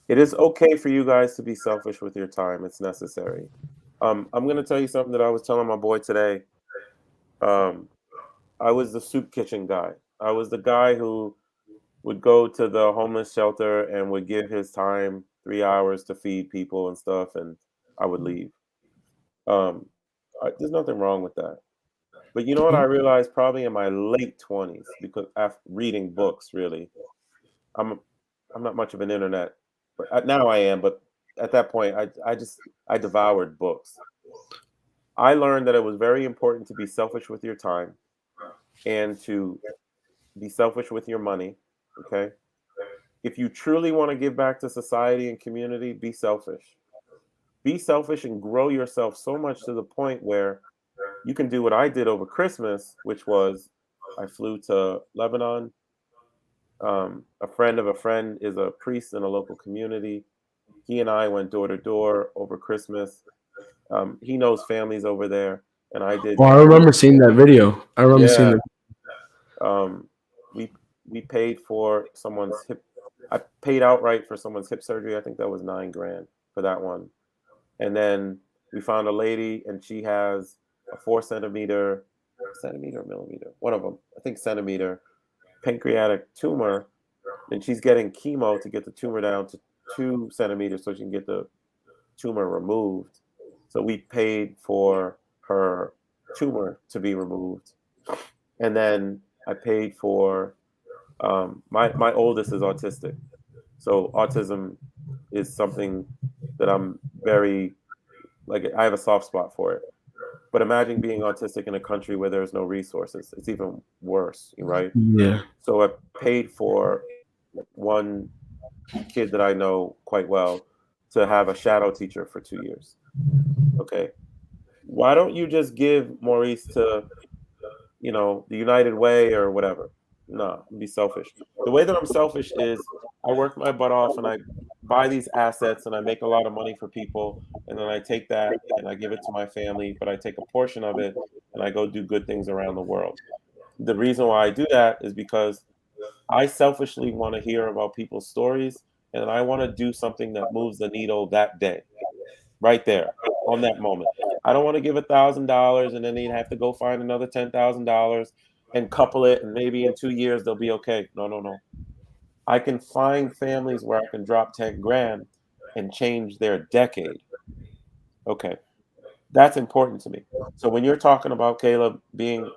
it is okay for you guys to be selfish with your time. It's necessary. I'm gonna tell you something that I was telling my boy today. Um, I was the soup kitchen guy. I was the guy who would go to the homeless shelter and would give his time 3 hours to feed people and stuff, and I would leave. Um, there's nothing wrong with that. But you know what? I realized probably in my late 20s because after reading books, really, I'm I'm not much of an internet, but now I am. But at that point, I devoured books. I learned that it was very important to be selfish with your time and to be selfish with your money. Okay, if you truly want to give back to society and community, be selfish. Be selfish and grow yourself so much to the point where you can do what I did over Christmas, which was I flew to Lebanon. A friend of a friend is a priest in a local community. He and I went door to door over Christmas. He knows families over there, and I did Oh, I three. remember seeing that video. I remember seeing Yeah, that. um, we we paid for someone's hip. I paid outright for someone's hip surgery. I think that was 9 grand for that one. And then we found a lady, and she has a 4 centimeter, or millimeter, one of them, I think centimeter, pancreatic tumor, and she's getting chemo to get the tumor down to 2 centimeters so she can get the tumor removed. So we paid for her tumor to be removed, and then I paid for my oldest is autistic, so autism is something that I'm very like I have a soft spot for it. But imagine being autistic in a country where there's no resources. It's even worse, right? Yeah. So I paid for one kid that I know quite well to have a shadow teacher for 2 years. Okay. Why don't you just give Maurice to, the United Way or whatever? No, be selfish. The way that I'm selfish is I work my butt off and I buy these assets and I make a lot of money for people. And then I take that and I give it to my family, but I take a portion of it and I go do good things around the world. The reason why I do that is because I selfishly want to hear about people's stories and I want to do something that moves the needle that day, right there, on that moment. I don't want to give $1,000 and then they'd have to go find another $10,000 and couple it, and maybe in 2 years they'll be okay. No, no, no. I can find families where I can drop 10 grand and change their decade. Okay, that's important to me. So when you're talking about Caleb being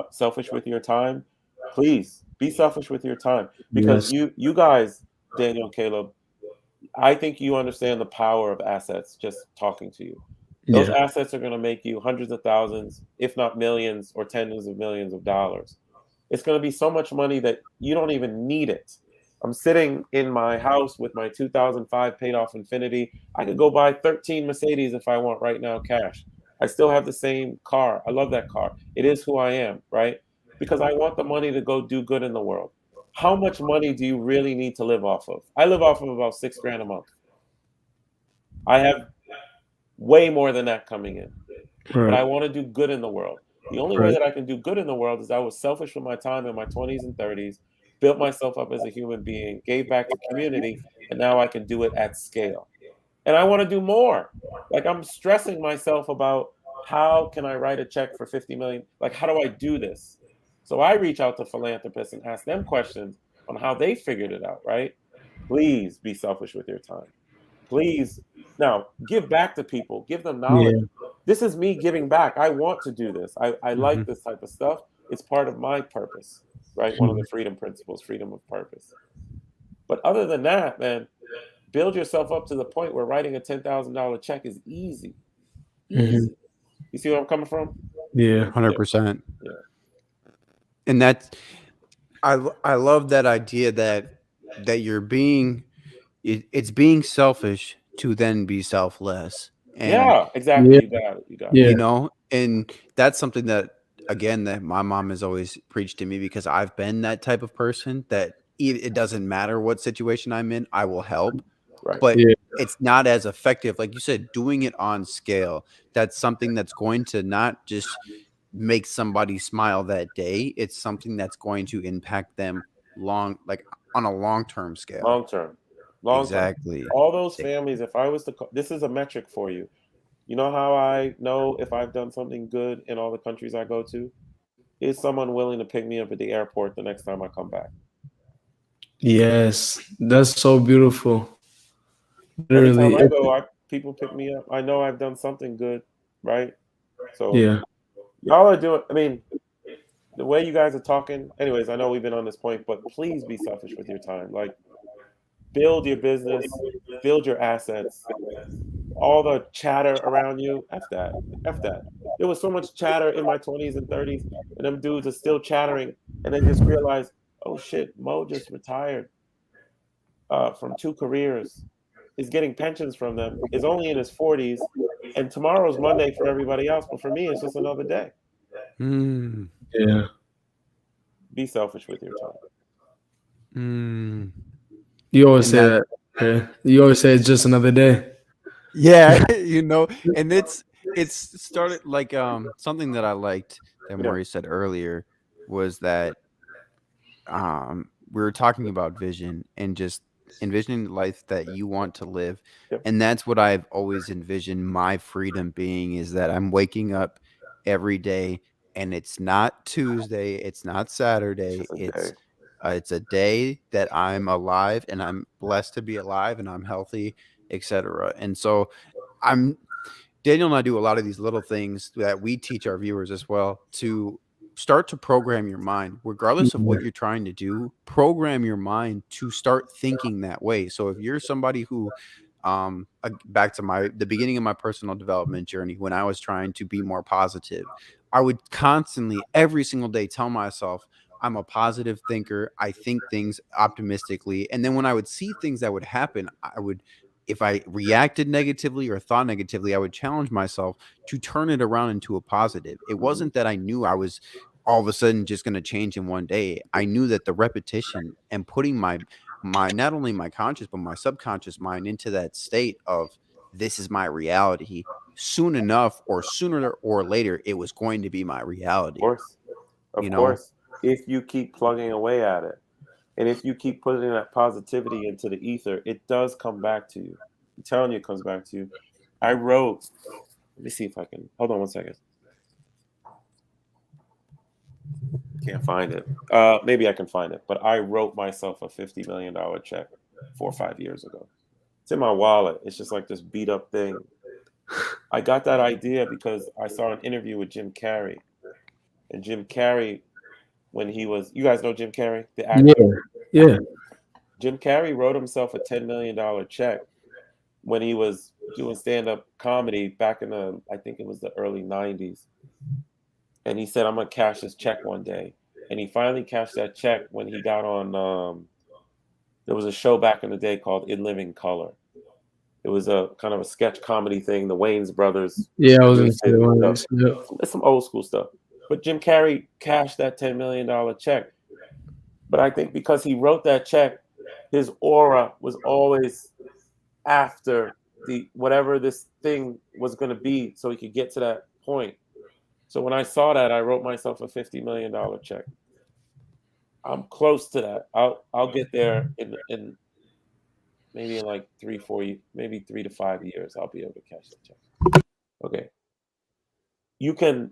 selfish with your time, please be selfish with your time because Yes. you guys, Daniel, Caleb, I think you understand the power of assets just talking to you. Those Yeah. assets are going to make you hundreds of thousands, if not millions or tens of millions of dollars. It's going to be so much money that you don't even need it. I'm sitting in my house with my 2005 paid off Infinity. I could go buy 13 Mercedes if I want right now, cash. I still have the same car. I love that car. It is who I am, right? Because I want the money to go do good in the world. How much money do you really need to live off of? I live off of about 6 grand a month. I have way more than that coming in, but I Right. want to do good in the world. The only way Right. that I can do good in the world is I was selfish with my time in my 20s and 30s, built myself up as a human being, gave back to community, and now I can do it at scale. And I want to do more. Like I'm stressing myself about how can I write a check for 50 million? Like how do I do this? So I reach out to philanthropists and ask them questions on how they figured it out, right? Please be selfish with your time. Please now give back to people, give them knowledge. Yeah. This is me giving back. I want to do this. I like Mhm. this type of stuff. It's part of my purpose. right? One of the freedom principles, freedom of purpose. But other than that, man, build yourself up to the point where writing a $10,000 check is easy. Mhm. Easy. You see where I'm coming from? Yeah. 100%. Yeah. And that's I love that idea that you're being it's being selfish to then be selfless. And Yeah, exactly. Yeah. You got it. You got it. Yeah. and that's something that again that my mom has always preached to me because I've been that type of person that it doesn't matter what situation I'm in, I will help, Right. but Yeah. it's not as effective like you said doing it on scale. That's something that's going to not just make somebody smile that day, it's something that's going to impact them long like on a long-term scale. Long term. Long term. Exactly. All those families, if I was to, this is a metric for you. You know how I know if I've done something good in all the countries I go to? Is someone willing to pick me up at the airport the next time I come back? Yes. That's so beautiful. Anytime Literally. I go, people pick me up. I know I've done something good, right? So Yeah. y'all are doing. I mean, the way you guys are talking. Anyways, I know we've been on this point, but please be selfish with your time. Like, build your business, build your assets. All the chatter around you, f that, f that. There was so much chatter in my 20s and 30s, and them dudes are still chattering, and then just realize, oh shit, Mo just retired from 2 careers, is getting pensions from them, is only in his 40s, and tomorrow's Monday for everybody else, but for me, it's just another day. Mm, Yeah. Be selfish with your time. mm. You always And say that that. Yeah. You always say it's just another day. yeah, and it's started like something that I liked that Yeah, Maurice said earlier was that we were talking about vision and just envisioning the life that you want to live. yeah, And that's what I've always envisioned my freedom being is that I'm waking up every day and it's not Tuesday, it's not it's Saturday, just a day. it's a day that I'm alive and I'm blessed to be alive and I'm healthy, etc. And so I'm Daniel and I do a lot of these little things that we teach our viewers as well to start to program your mind, regardless of Yeah. what you're trying to do. Program your mind to start thinking that way. So if you're somebody who, back to the beginning of my personal development journey, when I was trying to be more positive, I would constantly, every single day, tell myself, I'm a positive thinker. I think things optimistically. And then when I would see things that would happen, I would if I reacted negatively or thought negatively, I would challenge myself to turn it around into a positive. It Mhm. wasn't that I knew I was all of a sudden just going to change in one day. I knew that the repetition and putting my not only my conscious but my subconscious mind into that state of this is my reality soon enough or sooner or later it was going to be my Of reality, course, of you know? course. If you keep plugging away at it, and if you keep putting that positivity into the ether, it does come back to you. I'm telling you, it comes back to you. I wrote. Let me see if I can. Hold on one second. Can't find it. Maybe I can find it. But I wrote myself a $50 million check 4 or 5 years ago. It's in my wallet. It's just like this beat up thing. I got that idea because I saw an interview with Jim Carrey, and Jim Carrey, when he was, you guys know Jim Carrey, the actor. Yeah. Yeah. Jim Carrey wrote himself a $10 million check when he was doing stand up comedy back in the, I think it was the early 90s. And he said, I'm going to cash this check one day. And he finally cashed that check when he got on, there was a show back in the day called In Living Color. It was a kind of a sketch comedy thing. The Wayans brothers Yeah. I was gonna produced say it and one of stuff. these. Yep. It's some old school stuff. But Jim Carrey cashed that $10 million check. But I think because he wrote that check, his aura was always after the whatever this thing was going to be so he could get to that point. So when I saw that, I wrote myself a $50 million check. I'm close to that. I'll get there in maybe in like 3 4 maybe 3 to 5 years. I'll be able to cash that check. Okay. You can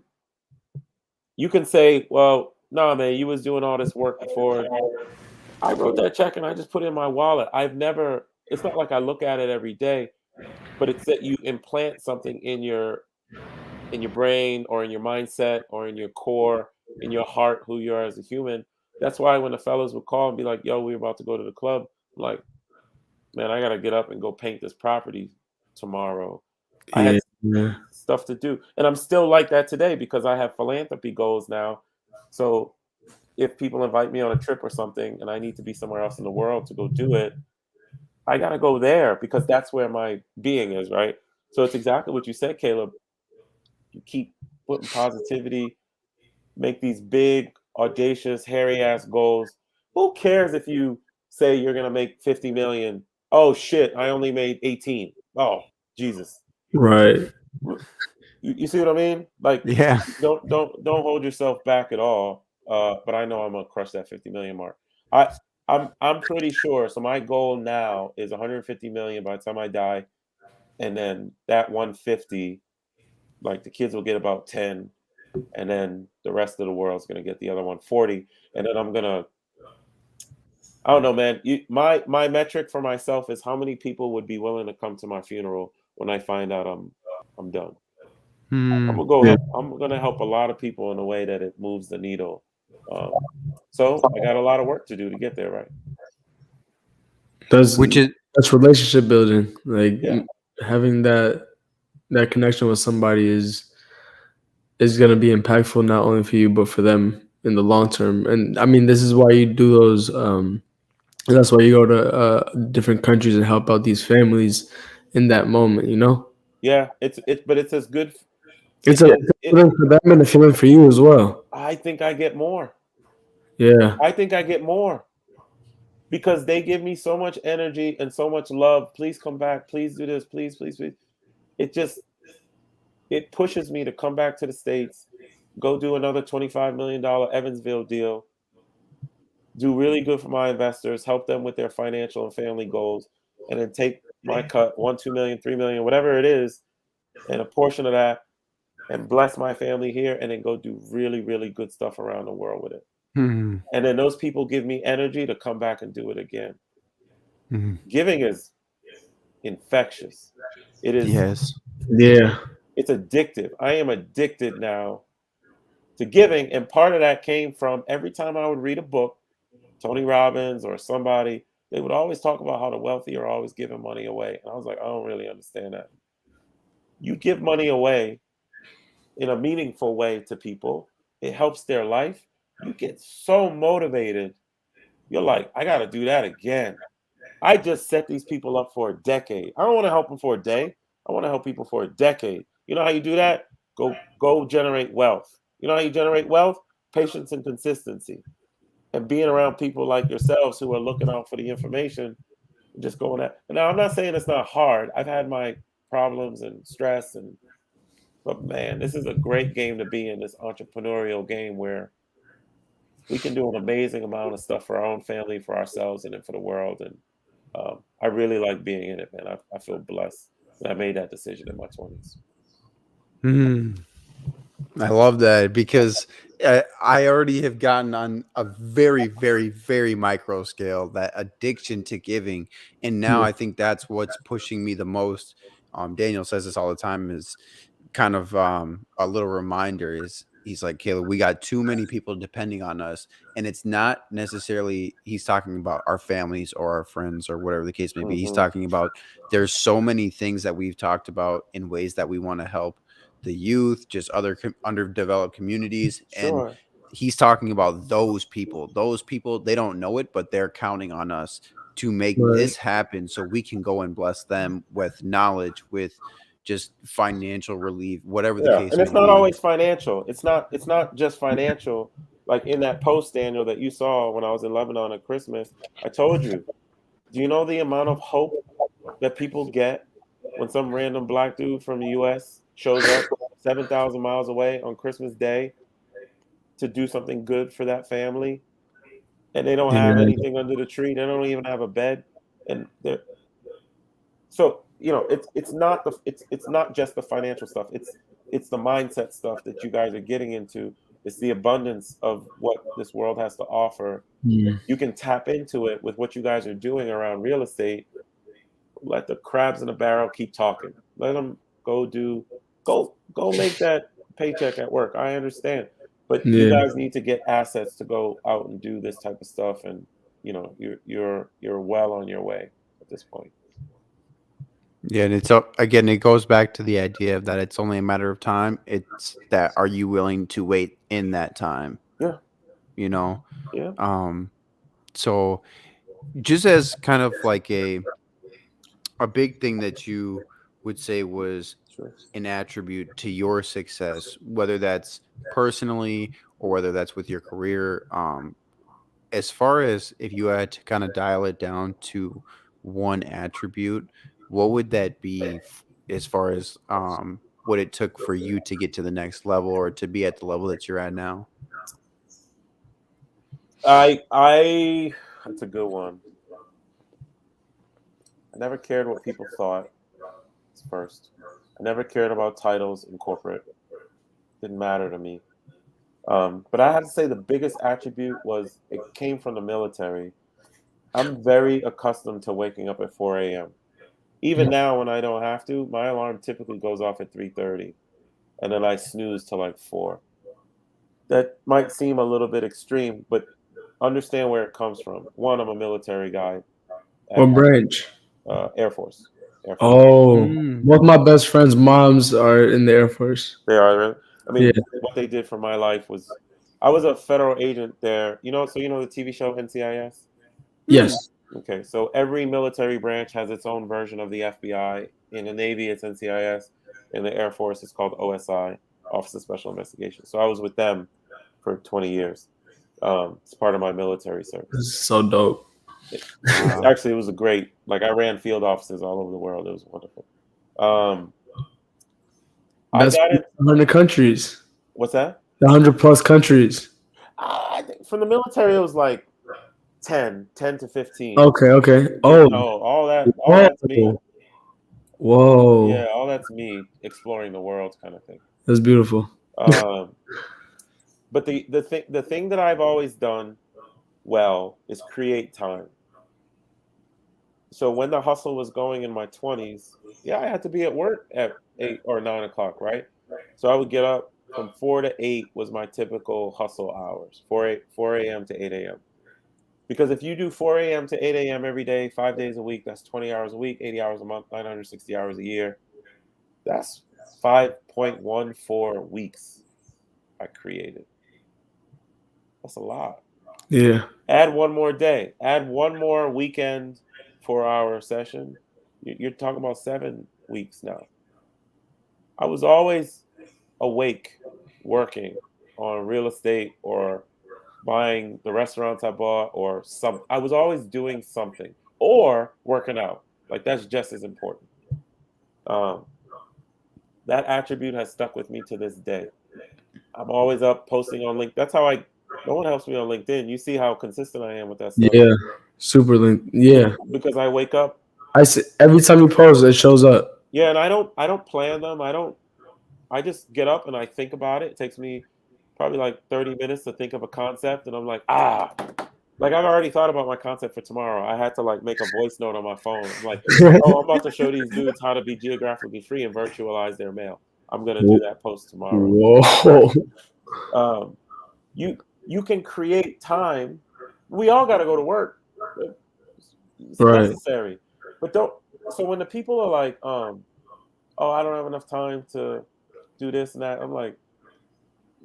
you can say, well, nah, man, you was doing all this work before. I wrote that check and I just put it in my wallet. I've never. It's not like I look at it every day, but it's that you implant something in your brain or in your mindset or in your core, in your heart, who you are as a human, That's why when the fellas would call and be like, yo, we're about to go to the club, I'm like, man, I gotta get up and go paint this property tomorrow. I had Yeah. stuff to do. And I'm still like that today because I have philanthropy goals now. So if people invite me on a trip or something and I need to be somewhere else in the world to go do it, I gotta go there because that's where my being is, right? So it's exactly what you said, Caleb. You keep putting positivity, make these big, audacious, hairy ass goals. Who cares if you say you're gonna make 50 million? Oh shit, I only made 18. Oh, Jesus. Right. You see what I mean? Like, Yeah. don't hold yourself back at all. But I know I'm gonna crush that 50 million mark. I I'm pretty sure. So my goal now is 150 million by the time I die, and then that 150, like the kids will get about 10, and then the rest of the world's gonna get the other 140, and then I'm gonna. I don't know, man. My metric for myself is how many people would be willing to come to my funeral when I find out I'm done. I'm Hmm. gonna go Yeah. help. I'm gonna help a lot of people in a way that it moves the needle. So I got a lot of work to do to get there, right? That's Which is that's relationship building. Like Yeah, having that connection with somebody is gonna be impactful not only for you but for them in the long term. And I mean, this is why you do those. That's why you go to different countries and help out these families in that moment. You know, yeah. But it's as good. it's It a, is. it's a feeling for them and a feeling for you as well. I think I get more. Yeah. I think I get more because they give me so much energy and so much love. Please come back. Please do this. Please, please, please. It just it pushes me to come back to the States, go do another $25 million Evansville deal, do really good for my investors, help them with their financial and family goals, and then take my cut, 1, 2 million, 3 million, whatever it is, and a portion of that, and bless my family here, and then go do really, really good stuff around the world with it. hmm, And then those people give me energy to come back and do it again. hmm. Giving is infectious. It is. Yes. Yeah. It's addictive. I am addicted now to giving, and part of that came from every time I would read a book, Tony Robbins or somebody, they would always talk about how the wealthy are always giving money away. And I was like, I don't really understand that. You give money away in a meaningful way to people, it helps their life. You get so motivated. You're like, I got to do that again. I just set these people up for a decade. I don't want to help them for a day. I want to help people for a decade. You know how you do that? Go generate wealth. You know how you generate wealth? Patience and consistency. And being around people like yourselves who are looking out for the information and just going at. Now, I'm not saying it's not hard. I've had my problems and stress, but man, this is a great game to be in. This entrepreneurial game where we can do an amazing amount of stuff for our own family, for ourselves, and then for the world. And I really like being in it, man. I feel blessed that I made that decision in my 20s. Hmm. I love that because I already have gotten on a very, very, very micro scale that addiction to giving, and now Yeah. I think that's what's pushing me the most. Daniel says this all the time. Is kind of a little reminder. Is he's like, Caleb, we got too many people depending on us, and it's not necessarily he's talking about our families or our friends or whatever the case may be. He's Hmm. talking about there's so many things that we've talked about in ways that we want to help the youth, just other underdeveloped communities. And Sure. he's talking about those people. Those people, they don't know it, but they're counting on us to make Right. this happen so we can go and bless them with knowledge, with just financial relief, whatever the Yeah, case and it's may not be. always financial. It's not just financial. Like in that post, Daniel, that you saw when I was in Lebanon at Christmas, I told you. Do you know the amount of hope that people get when some random black dude from the U.S. shows up 7,000 miles away on Christmas Day to do something good for that family, and they don't have Yeah. anything under the tree. They don't even have a bed, and they're so it's not just the financial stuff. It's the mindset stuff that you guys are getting into. It's the abundance of what this world has to offer. Mm. You can tap into it with what you guys are doing around real estate. Let the crabs in the barrel keep talking. Let them go make that paycheck at work. I understand. But you guys need to get assets to go out and do this type of stuff, and you're well on your way at this point. Yeah, and again, it goes back to the idea of that it's only a matter of time. It's that are you willing to wait in that time? Yeah. You know, Yeah. so just as kind of like a big thing that you would say was Sure. an attribute to your success, whether that's personally or whether that's with your career. As far as if you had to kind of dial it down to one attribute, what would that be as far as what it took for you to get to the next level or to be at the level that you're at now? I that's a good one. I never cared what people thought first. I never cared about titles in corporate. Didn't matter to me. But I had to say the biggest attribute was it came from the military. I'm very accustomed to waking up at 4 a.m. Even now, when I don't have to, my alarm typically goes off at 3:30, and then I snooze till like 4. That might seem a little bit extreme, but understand where it comes from. One, I'm a military guy at What branch? Air Force. Air Force. Oh, both my best friends' moms are in the Air Force. They are really. I mean, Yeah. what they did for my life was, I was a federal agent there. So the TV show NCIS. Yes. Okay, so every military branch has its own version of the FBI. In the Navy, it's NCIS. In the Air Force, it's called OSI, Office of Special Investigation. So I was with them for 20 years. It's part of my military service. This is so dope. Actually, it was a great. Like, I ran field offices all over the world. It was wonderful. That's 100 countries. What's that? 100 plus countries. I think from the military, it was like 10 to 15. Okay. Oh, all that's me. Whoa. Yeah, all that's me exploring the world, kind of thing. That's beautiful. But the thing that I've always done well is create time. So when the hustle was going in my 20s, I had to be at work at 8 or 9 o'clock, right? So I would get up from 4 to 8 was my typical hustle hours, 4 a.m. to 8 a.m. Because if you do 4 a.m. to 8 a.m. every day, 5 days a week, that's 20 hours a week, 80 hours a month, 960 hours a year. That's 5.14 weeks I created. That's a lot. Yeah. Add one more day. Add one more weekend 4-hour session. You're talking about 7 weeks now. I was always awake working on real estate or buying the restaurants I bought or I was always doing something or working out. Like, that's just as important. That attribute has stuck with me to this day. I'm always up posting on LinkedIn. That's how no one helps me on LinkedIn. You see how consistent I am with that stuff. Yeah. Super link. Yeah. Because I wake up. I see every time you post, it shows up. Yeah, and I don't plan them. I just get up and I think about it. It takes me probably like 30 minutes to think of a concept, and I'm like, like, I've already thought about my concept for tomorrow. I had to like make a voice note on my phone. I'm like, I'm about to show these dudes how to be geographically free and virtualize their mail. I'm gonna do that post tomorrow. Whoa. You can create time. We all got to go to work. It's necessary, but don't. So when the people are like, I don't have enough time to do this and that, I'm like,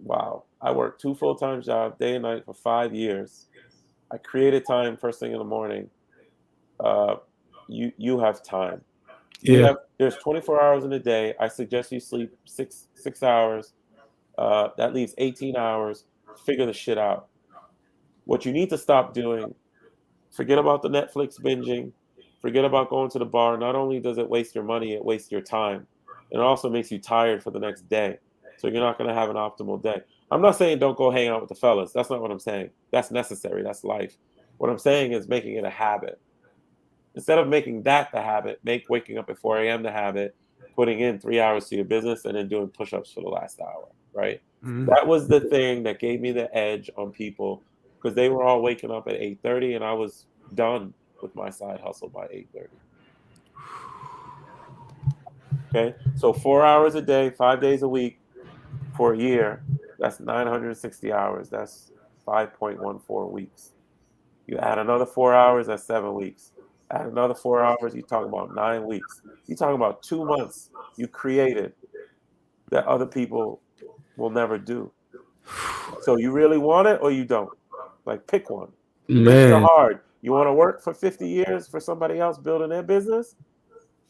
wow. I worked 2 full-time jobs, day and night, for 5 years. I created time first thing in the morning. You have time. There's 24 hours in a day. I suggest you sleep six hours. That leaves 18 hours. Figure the shit out. What you need to stop doing, forget about the Netflix binging. Forget about going to the bar. Not only does it waste your money, it wastes your time. It also makes you tired for the next day. So you're not going to have an optimal day. I'm not saying don't go hang out with the fellas. That's not what I'm saying. That's necessary. That's life. What I'm saying is making it a habit. Instead of making that the habit, make waking up at 4 a.m. the habit, putting in 3 hours to your business, and then doing push-ups for the last hour, right? That was the thing that gave me the edge on people, because they were all waking up at 8:30, and I was done with my side hustle by 8:30. Okay, so 4 hours a day, 5 days a week for a year. That's 960 hours. That's 5.14 weeks. You add another 4 hours, that's 7 weeks. Add another 4 hours, you talk about 9 weeks. You talk about 2 months you created that other people will never do. So you really want it or you don't? Like, pick one. Pick your Man, hard. You want to work for 50 years for somebody else building their business?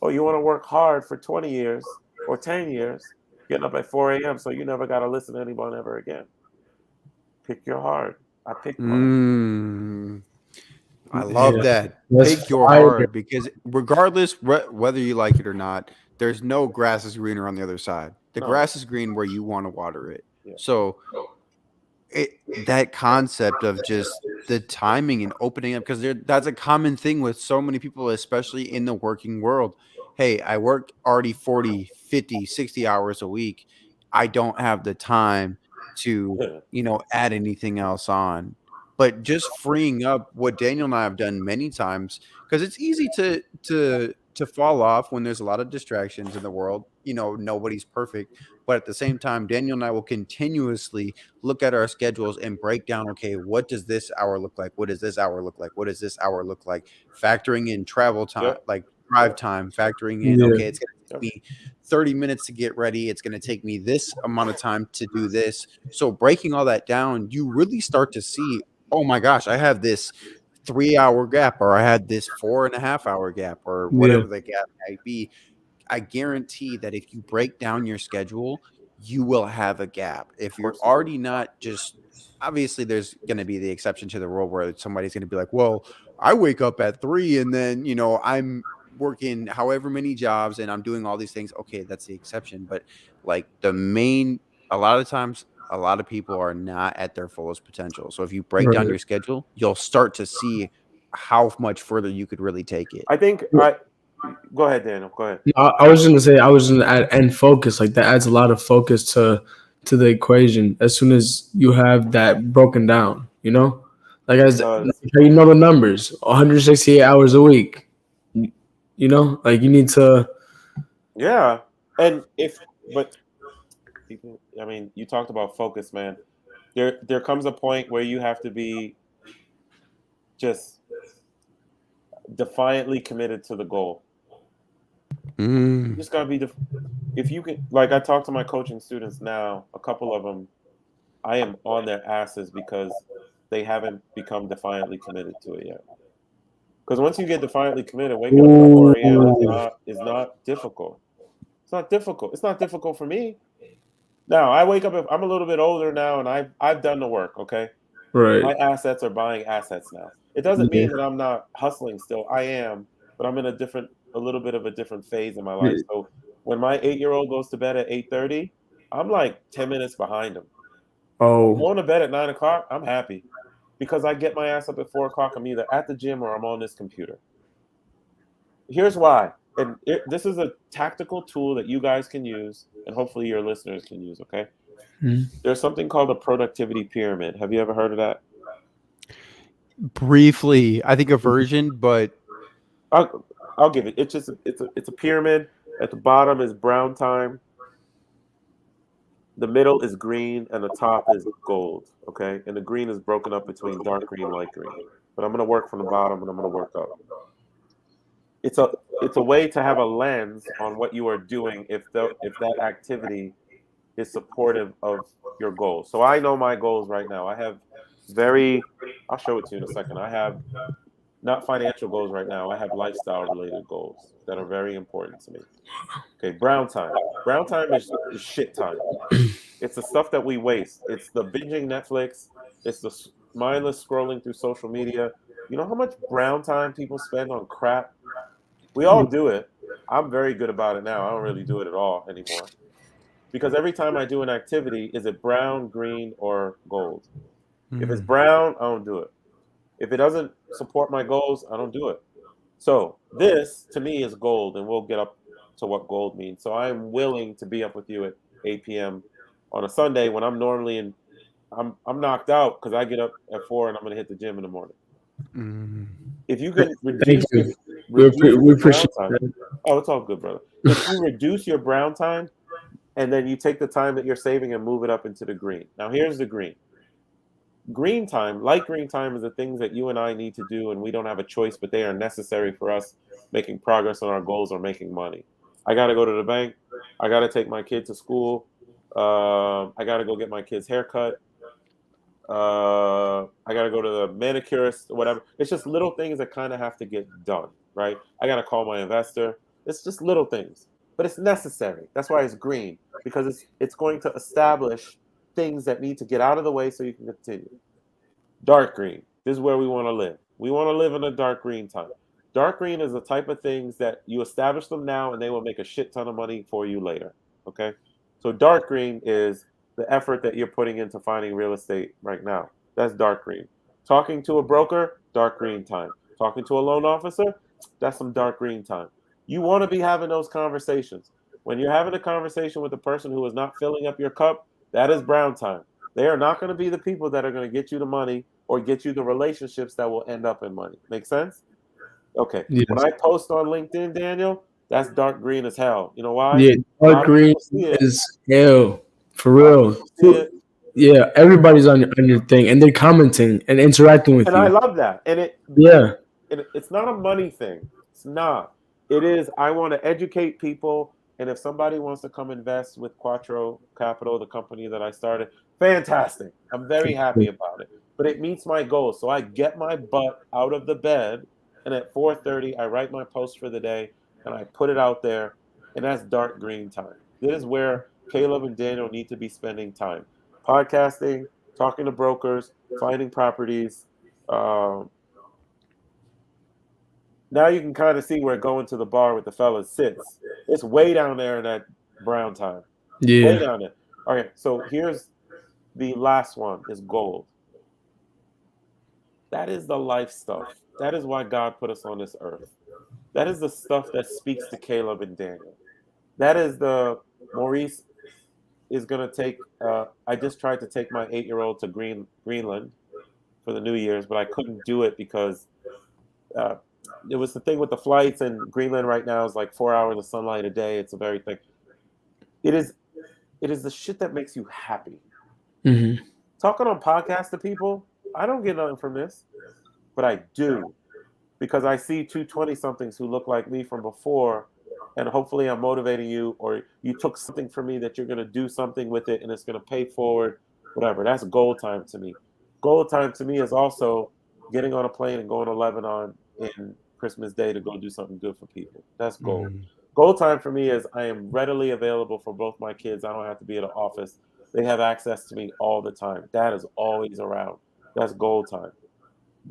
Or you want to work hard for 20 years or 10 years, getting up at 4 a.m. so you never got to listen to anyone ever again? Pick your hard. I picked mine. Mm, I love yeah, that. that's Pick your fire. heart because regardless whether you like it or not, there's no grass is greener on the other side. The No. grass is green where you want to water it. Yeah. So that concept of just the timing and opening up because that's a common thing with so many people, especially in the working world. Hey, I work already 40, 50, 60 hours a week. I don't have the time to add anything else on, but just freeing up what Daniel and I have done many times, because it's easy to fall off when there's a lot of distractions in the world. Nobody's perfect, but at the same time, Daniel and I will continuously look at our schedules and break down, okay, what does this hour look like? What does this hour look like? What does this hour look like? Factoring in travel time, Yep. like drive time, factoring in, Yeah, okay, it's going to take me 30 minutes to get ready. It's going to take me this amount of time to do this. So breaking all that down, you really start to see, oh my gosh, I have this 3 hour gap, or I had this 4.5 hour gap, or yeah, whatever the gap might be. I guarantee that if you break down your schedule, you will have a gap. If Of you're course you will. already not just obviously there's going to be the exception to the rule where somebody's going to be like, "Well, I wake up at 3 and then, I'm working however many jobs and I'm doing all these things." Okay, that's the exception, but like a lot of times a lot of people are not at their fullest potential. So if you break down right. your schedule, you'll start to see how much further you could really take it. I think I go ahead, Daniel. Go ahead. I was gonna say I was gonna add and focus, like that adds a lot of focus to the equation. As soon as you have that broken down, like It as does. you know the numbers, 168 hours a week. Like you need to. Yeah. And but people, I mean, you talked about focus, man. There comes a point where you have to be just defiantly committed to the goal. You Mm. just gotta be if you can, like, I talk to my coaching students now, a couple of them, I am on their asses because they haven't become defiantly committed to it yet. Because once you get defiantly committed, waking up at 4 a.m. is Ooh, not difficult. It's not difficult. It's not difficult for me. Now I wake up. I'm a little bit older now, and I've done the work. Okay, right. my assets are buying assets now. It doesn't Yeah. mean that I'm not hustling still. I am, but I'm in a little bit of a different phase in my life. So when my 8-year-old goes to bed at 8:30, I'm like 10 minutes behind him. Oh, Going to bed at 9 o'clock, I'm happy because I get my ass up at 4 o'clock. I'm either at the gym or I'm on this computer. Here's why. And this is a tactical tool that you guys can use, and hopefully your listeners can use. Okay. mhm. There's something called a productivity pyramid. Have you ever heard of that? Briefly, I think a version, but I'll give it. It's a pyramid. At the bottom is brown time. The middle is green, and the top is gold. Okay, and the green is broken up between dark green, light green. But I'm gonna work from the bottom, and I'm gonna work up. It's a way to have a lens on what you are doing if that activity is supportive of your goals. So I know my goals right now. I have very I'll show it to you in a second. I have not financial goals right now. I have lifestyle related goals that are very important to me. Okay, brown time. Brown time is shit time. It's the stuff that we waste. It's the binging Netflix. It's the mindless scrolling through social media. You know how much brown time people spend on crap? We all do it. I'm very good about it now. I don't really do it at all anymore. Because every time I do an activity, is it brown, green, or gold? If it's mm, brown, I don't do it. If it doesn't support my goals, I don't do it. So this to me is gold, and we'll get up to what gold means. So I'm willing to be up with you at 8 p.m. on a Sunday when I'm normally in. I'm knocked out because I get up at 4 and I'm gonna hit the gym in the morning. mm. If you can Thank reduce you. reduce We your brown appreciate time, that. oh, it's all good, brother. If you reduce your brown time, and then you take the time that you're saving and move it up into the green. Now here's the green. Green time, light green time, is the things that you and I need to do, and we don't have a choice, but they are necessary for us making progress on our goals or making money. I got to go to the bank. I got to take my kid to school. I got to go get my kid's haircut. I got to go to the manicurist or whatever. It's just little things that kind of have to get done, right? I got to call my investor. It's just little things, but it's necessary. That's why it's green, because it's going to establish things that need to get out of the way so you can continue. Dark green. This is where we want to live. We want to live in a dark green time. Dark green is the type of things that you establish them now and they will make a shit ton of money for you later. Okay? So dark green is the effort that you're putting into finding real estate right now. That's dark green. Talking to a broker, dark green time. Talking to a loan officer, that's some dark green time. You want to be having those conversations. When you're having a conversation with a person who is not filling up your cup, that is brown time. They are not going to be the people that are going to get you the money or get you the relationships that will end up in money. Make sense? Okay. Yes. When I post on LinkedIn, Daniel, that's dark green as hell. You know why? Yeah, A lot dark of green people see it. is hell. For A lot of real. people see it. Yeah, everybody's on your thing and they're commenting and interacting with And you. I love that. Yeah. It's not a money thing. It's not. It is, I want to educate people. And if somebody wants to come invest with Quattro Capital, the company that I started, fantastic. I'm very happy about it. But it meets my goals. So I get my butt out of the bed, and at 4:30, I write my post for the day and I put it out there. And that's dark green time. This is where Caleb and Daniel need to be spending time. Podcasting, talking to brokers, finding properties. Um, Now you can kind of see where going to the bar with the fellas sits. It's way down there in that brown time. Way Yeah. down there. Okay, so here's the last one is gold. That is the life stuff. That is why God put us on this earth. That is the stuff that speaks to Caleb and Daniel. That is the Maurice is gonna take. I just tried to take my 8-year-old to Greenland for the New Year's, but I couldn't do it because uh, it was the thing with the flights, and Greenland right now is like 4 hours of sunlight a day. It's a very thing. It is the shit that makes you happy. Mm-hmm. Talking on podcasts to people, I don't get nothing from this, but I do because I see two 20-somethings who look like me from before, and hopefully I'm motivating you, or you took something from me that you're going to do something with it and it's going to pay forward, whatever. That's gold time to me. Gold time to me is also getting on a plane and going to Lebanon in Christmas Day to go do something good for people. That's gold. Gold time for me is I am readily available for both my kids. I don't have to be at an office. They have access to me all the time. Dad is always around. That's gold time.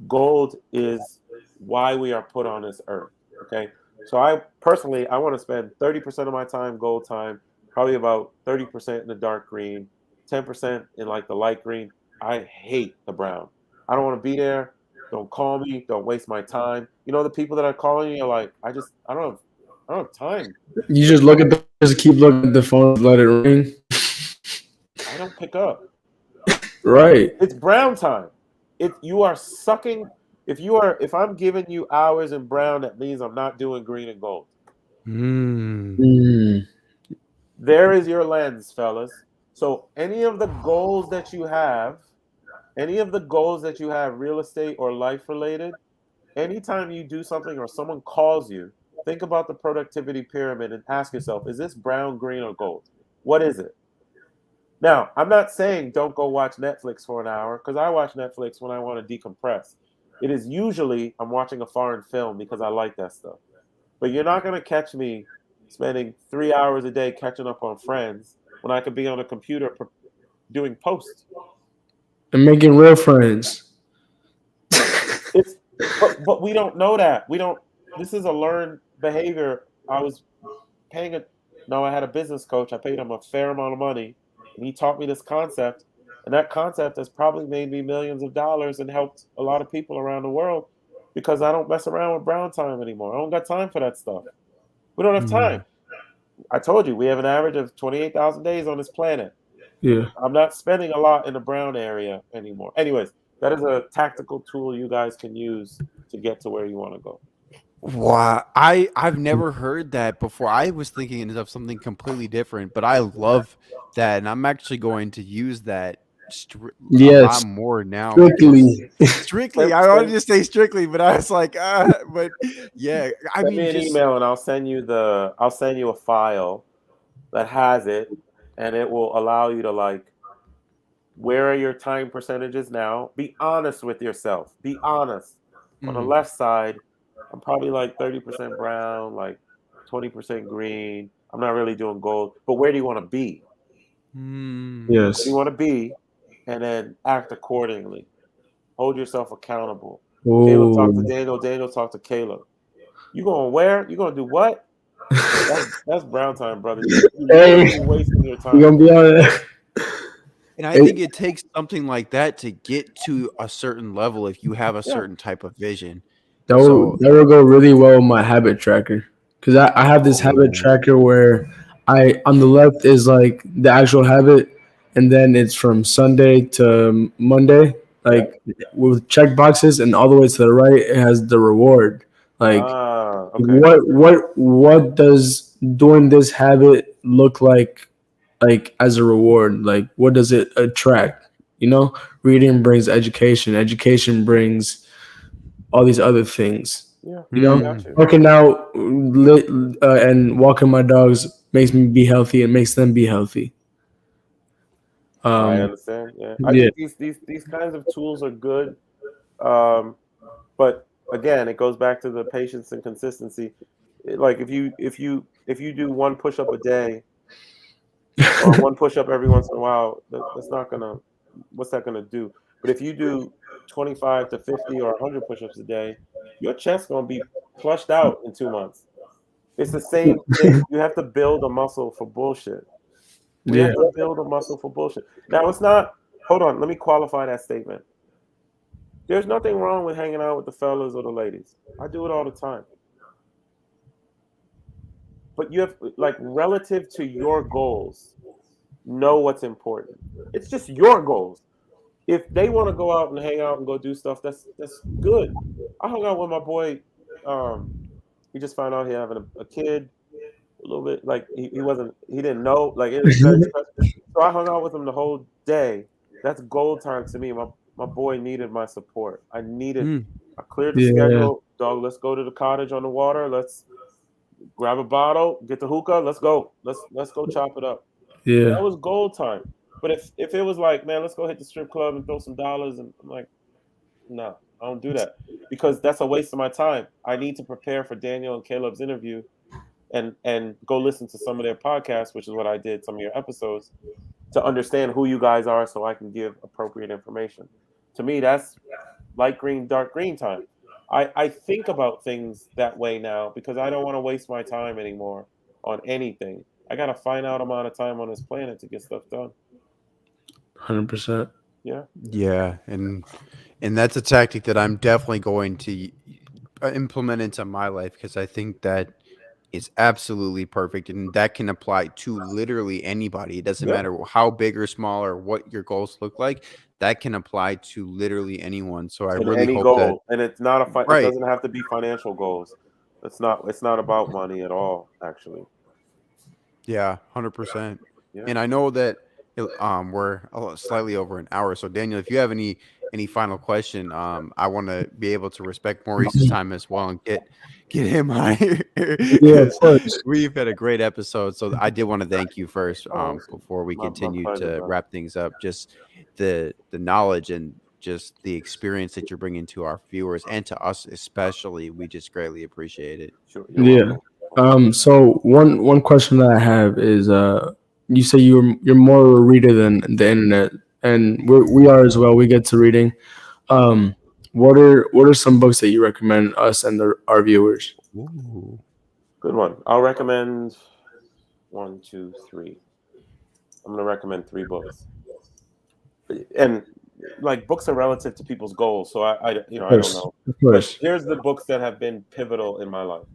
Gold is why we are put on this earth. Okay. So I personally, I want to spend 30% of my time gold time, probably about 30% in the dark green, 10% in like the light green. I hate the brown. I don't want to be there. Don't call me. Don't waste my time. You know, the people that are calling you are like, I don't have time. You just look at just keep looking at the phone, let it ring. I don't pick up. Right. It's brown time. You are sucking. If I'm giving you hours in brown, that means I'm not doing green and gold. Mm. There is your lens, fellas. So any of the goals that you have, real estate or life related, anytime you do something or someone calls you, think about the productivity pyramid and ask yourself, is this brown, green, or gold? What is it? Now, I'm not saying don't go watch Netflix for an hour, because I watch Netflix when I want to decompress. It is usually I'm watching a foreign film because I like that stuff. But you're not going to catch me spending 3 hours a day catching up on Friends when I could be on a computer doing posts. And making real friends. But we don't know that. We don't. This is a learned behavior. I was paying a. No, I had a business coach. I paid him a fair amount of money, and he taught me this concept. And that concept has probably made me millions of dollars and helped a lot of people around the world, because I don't mess around with brown time anymore. I don't got time for that stuff. We don't have time. I told you we have an average of 28,000 days on this planet. Yeah. I'm not spending a lot in the brown area anymore. Anyways, that is a tactical tool you guys can use to get to where you want to go. Wow, I've never heard that before. I was thinking of something completely different, but I love that, and I'm actually going to use that a lot Yes, more now because strictly. strictly. Send, I wanted send, to say strictly, but I was like, but yeah, I send mean, me an just email and I'll send you a file that has it, and it will allow you to like, where are your time percentages now? Be honest with yourself. Be honest. On the mm, left side, I'm probably like 30% brown, like 20% green. I'm not really doing gold, but where do you want to be? Where do you Yes. want to be? And then act accordingly. Hold yourself accountable. Caleb talked to Oh. Daniel. Daniel talked to Caleb. You going where? You going to do what? That's brown time, brother. You Hey, literally wasting your we time. gonna be on it. and I Hey, think it takes something like that to get to a certain level if you have a Yeah. certain type of vision. So, that will go really well with my habit tracker. Cause I have this habit oh, tracker where I on the left is like the actual habit, and then it's from Sunday to Monday, Yeah. like with check boxes, and all the way to the right it has the reward. Like Ah, okay. what does doing this habit look like as a reward? Like what does it attract? You know, reading brings education. Education brings all these other things. Yeah, You I know, got mm, you. working out and walking my dogs makes me be healthy and makes them be healthy. I Um, understand. Yeah, I yeah, think these kinds of tools are good. Um, but again, it goes back to the patience and consistency. Like if you do one push up a day or one push up every once in a while, that's not gonna. What's that gonna do? But if you do 25 to 50 or 100 push ups a day, your chest's gonna be plushed out in 2 months. It's the same thing. You have to build a muscle for bullshit. We yeah, have to build a muscle for bullshit. Now, it's not, hold on, let me qualify that statement. There's nothing wrong with hanging out with the fellas or the ladies. I do it all the time. But you have, like, relative to your goals, know what's important. It's just your goals. If they want to go out and hang out and go do stuff, that's good. I hung out with my boy. Um, he just found out he having a kid. A little bit like he didn't know, like it was very special. So I hung out with him the whole day. That's gold time to me. My boy needed my support. mm, I cleared the yeah, schedule. Dog, let's go to the cottage on the water. Let's grab a bottle, get the hookah. Let's go. Let's go chop it up. yeah. That was gold time. But if it was like, man, let's go hit the strip club and throw some dollars, and I'm like, no, I don't do that because that's a waste of my time. I need to prepare for Daniel and Caleb's interview and go listen to some of their podcasts, which is what I did, some of your episodes, to understand who you guys are so I can give appropriate information. To me, that's light green, dark green time. I think about things that way now because I don't want to waste my time anymore on anything. I got a finite amount of time on this planet to get stuff done. 100%. Yeah. yeah, and that's a tactic that I'm definitely going to implement into my life because I think that is absolutely perfect and that can apply to literally anybody. It doesn't Yeah. matter how big or small or what your goals look like. That can apply to literally anyone. So I And really any hope that goal. And it's not it right. doesn't have to be financial goals. It's not about money at all, actually. Yeah, 100%. Yeah. And I know that we're slightly over an hour. So Daniel, if you have any final question, I want to be able to respect Maurice's time as well and get him higher Yeah, of because course. we've had a great episode. So I did want to thank you first Oh, it's before we my continue pleasure, to brother. wrap things up. Just the knowledge and just the experience that you're bringing to our viewers and to us especially. We just greatly appreciate it. Sure, you're Yeah. welcome. So one question that I have is you say you're more of a reader than the internet, and we are as well. We get to reading. Um, what are some books that you recommend us and our viewers? Ooh. Good one. I'll recommend one, two, three. I'm gonna recommend three books, and like books are relative to people's goals, so Of I don't course, know, of but course. here's the books that have been pivotal in my life.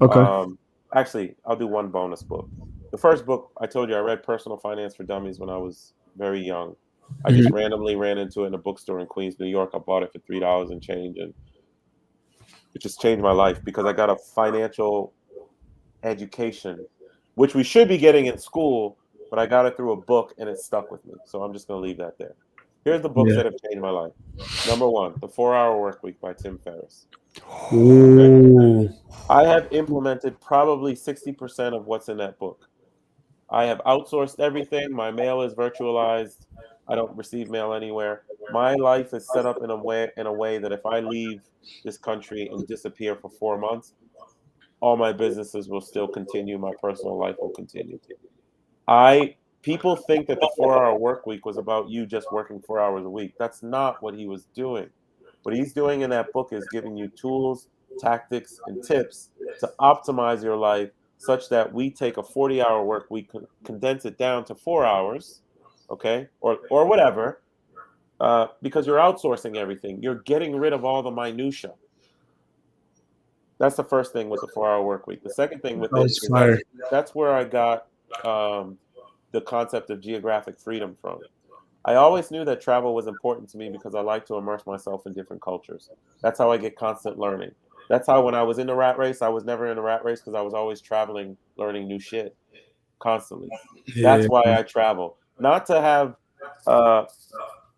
Okay. Um, Actually, I'll do one bonus book. The first book I told you I read Personal Finance for Dummies when I was very young. I just Mhm. randomly ran into it in a bookstore in Queens, New York. I bought it for $3 and change, and It just changed my life because I got a financial education, which we should be getting in school, but I got it through a book and it stuck with me. So I'm just going to leave that there. Here's the books Yeah. that have changed my life. Number 1, The 4-Hour Workweek by Tim Ferriss. Ooh. I have implemented probably 60% of what's in that book. I have outsourced everything. My mail is virtualized. I don't receive mail anywhere. My life is set up in a way that if I leave this country and disappear for 4 months, all my businesses will still continue. My personal life will continue. People think that the 4-hour work week was about you just working 4 hours a week. That's not what he was doing. What he's doing in that book is giving you tools, tactics, and tips to optimize your life such that we take a 40-hour work week, condense it down to 4 hours, okay, or whatever, because you're outsourcing everything. You're getting rid of all the minutia. That's the first thing with the 4-hour work week. The second thing with That it was is fire. that's where I got the concept of geographic freedom from. I always knew that travel was important to me because I like to immerse myself in different cultures. That's how I get constant learning. That's how when I was in the rat race, I was never in a rat race because I was always traveling, learning new shit constantly. Yeah. That's why I travel. Not to have uh,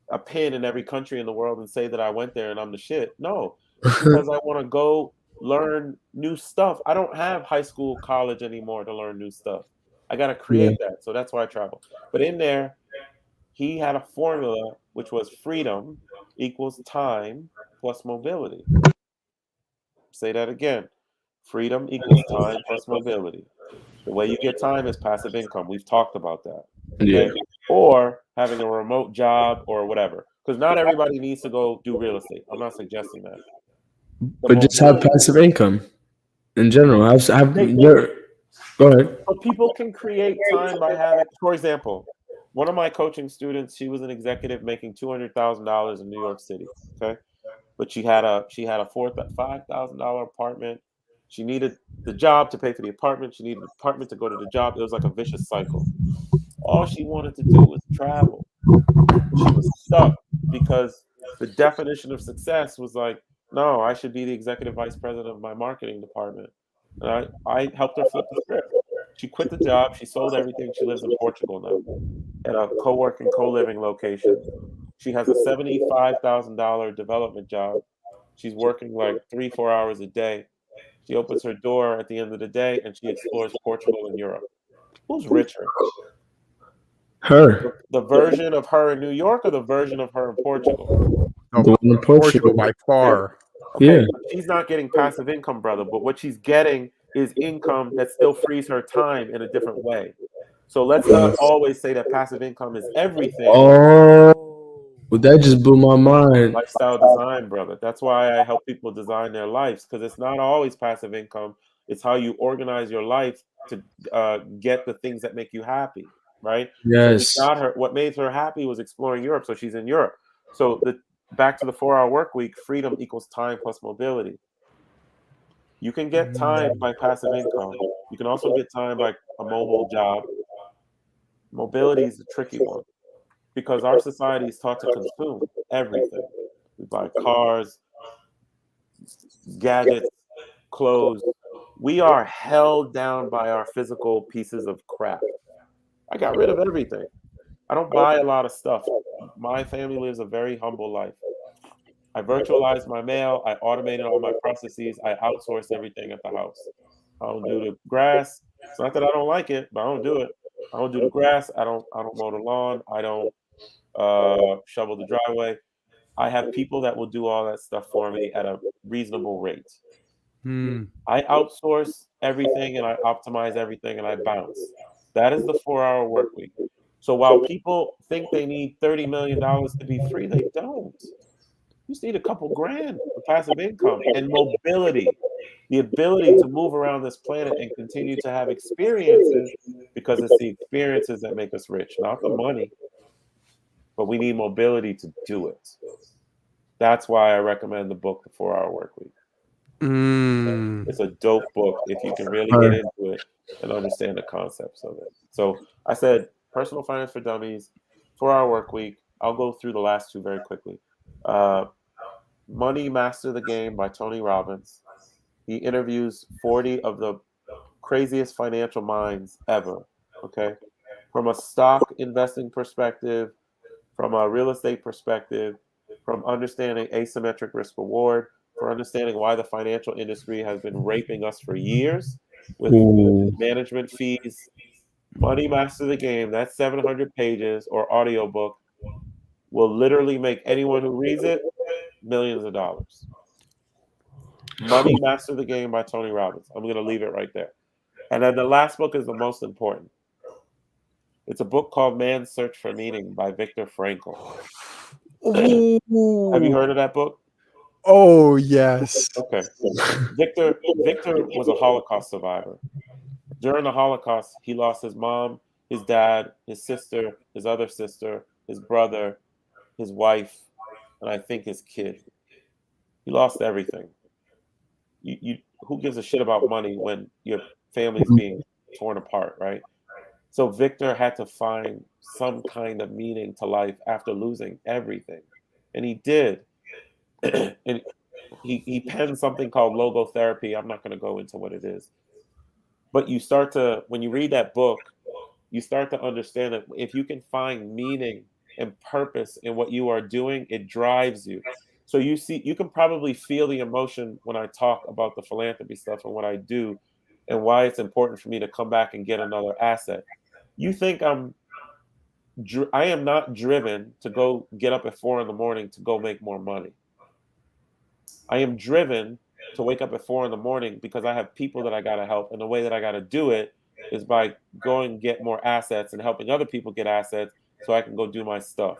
a pin in every country in the world and say that I went there and I'm the shit. No, it's because I want to go learn new stuff. I don't have high school, college anymore to learn new stuff. I got to Yeah. create that. So that's why I travel. But in there, he had a formula which was freedom equals time plus mobility. Say that again. Freedom equals time plus mobility. The way you get time is passive income. We've talked about that. Yeah. Okay. Or having a remote job or whatever. Because not everybody needs to go do real estate. I'm not suggesting that. The But just have mobility, passive income in general. Have they, your go ahead. but people can create time by having, for example, one of my coaching students, she was an executive making $200,000 in New York City. Okay. But she had a $5,000 apartment. She needed the job to pay for the apartment. She needed the apartment to go to the job. It was like a vicious cycle. All she wanted to do was travel. She was stuck because the definition of success was like, no, I should be the executive vice president of my marketing department. And I helped her flip the script. She quit the job. She sold everything. She lives in Portugal now at a co-working, co-living location. She has a $75,000 development job. She's working like 3, 4 hours a day. She opens her door at the end of the day and she explores Portugal and Europe. Who's richer? Her. The version of her in New York or the version of her in Portugal? Oh, The one in Portugal Portugal. by Okay. far. Yeah. Okay. She's not getting passive income, brother, but what she's getting is income that still frees her time in a different way. So let's not Yes. always say that passive income is everything. Oh, that just blew my mind. Lifestyle design, brother. That's why I help people design their lives because it's not always passive income. It's how you organize your life to get the things that make you happy, right? So we Yes. got her. What made her happy was exploring Europe. So she's in Europe. So the back to the 4-hour work week. Freedom equals time plus mobility. You can get time by passive income. You can also get time by a mobile job. Mobility is a tricky one because our society is taught to consume everything. We buy cars, gadgets, clothes. We are held down by our physical pieces of crap. I got rid of everything. I don't buy a lot of stuff. My family lives a very humble life. I virtualized my mail. I automated all my processes. I outsourced everything at the house. I don't do the grass. It's not that I don't like it, but I don't do it. I don't do the grass. I don't mow the lawn. I don't shovel the driveway. I have people that will do all that stuff for me at a reasonable rate. Hmm. I outsource everything and I optimize everything and I bounce. That is the 4-hour work week. So while people think they need $30 million to be free, they don't. You just need a couple grand for passive income and mobility, the ability to move around this planet and continue to have experiences because it's the experiences that make us rich, not the money, but we need mobility to do it. That's why I recommend the book, The 4-Hour Work Week. Mm. It's a dope book if you can really get Her. into it and understand the concepts of it. So I said Personal Finance for Dummies, 4-Hour Work Week. I'll go through the last two very quickly. Uh, Money Master the Game by Tony Robbins. He interviews 40 of the craziest financial minds ever. Okay. From a stock investing perspective, from a real estate perspective, from understanding asymmetric risk reward, for understanding why the financial industry has been raping us for years with Ooh. management fees. Money Master the Game, that's 700 pages or audiobook, will literally make anyone who reads it millions of dollars. Money Master the Game by Tony Robbins. I'm going to leave it right there. And then the last book is the most important. It's a book called Man's Search for Meaning by Viktor Frankl. Have you Ooh. heard of that book? Oh yes. Okay. Victor was a Holocaust survivor. During the Holocaust, he lost his mom, his dad, his sister, his other sister, his brother, his wife, and I think his kid. He lost everything. You who gives a shit about money when your family's being torn apart, right? So Victor had to find some kind of meaning to life after losing everything. And he did. And he penned something called logotherapy. I'm not going to go into what it is. But you start to, when you read that book, you start to understand that if you can find meaning and purpose in what you are doing, it drives you. So you see, you can probably feel the emotion when I talk about the philanthropy stuff and what I do and why it's important for me to come back and get another asset. You think I am not driven to go get up at 4 in the morning to go make more money. I am driven to wake up at 4 in the morning because I have people that I got to help. And the way that I got to do it is by going and get more assets and helping other people get assets so I can go do my stuff.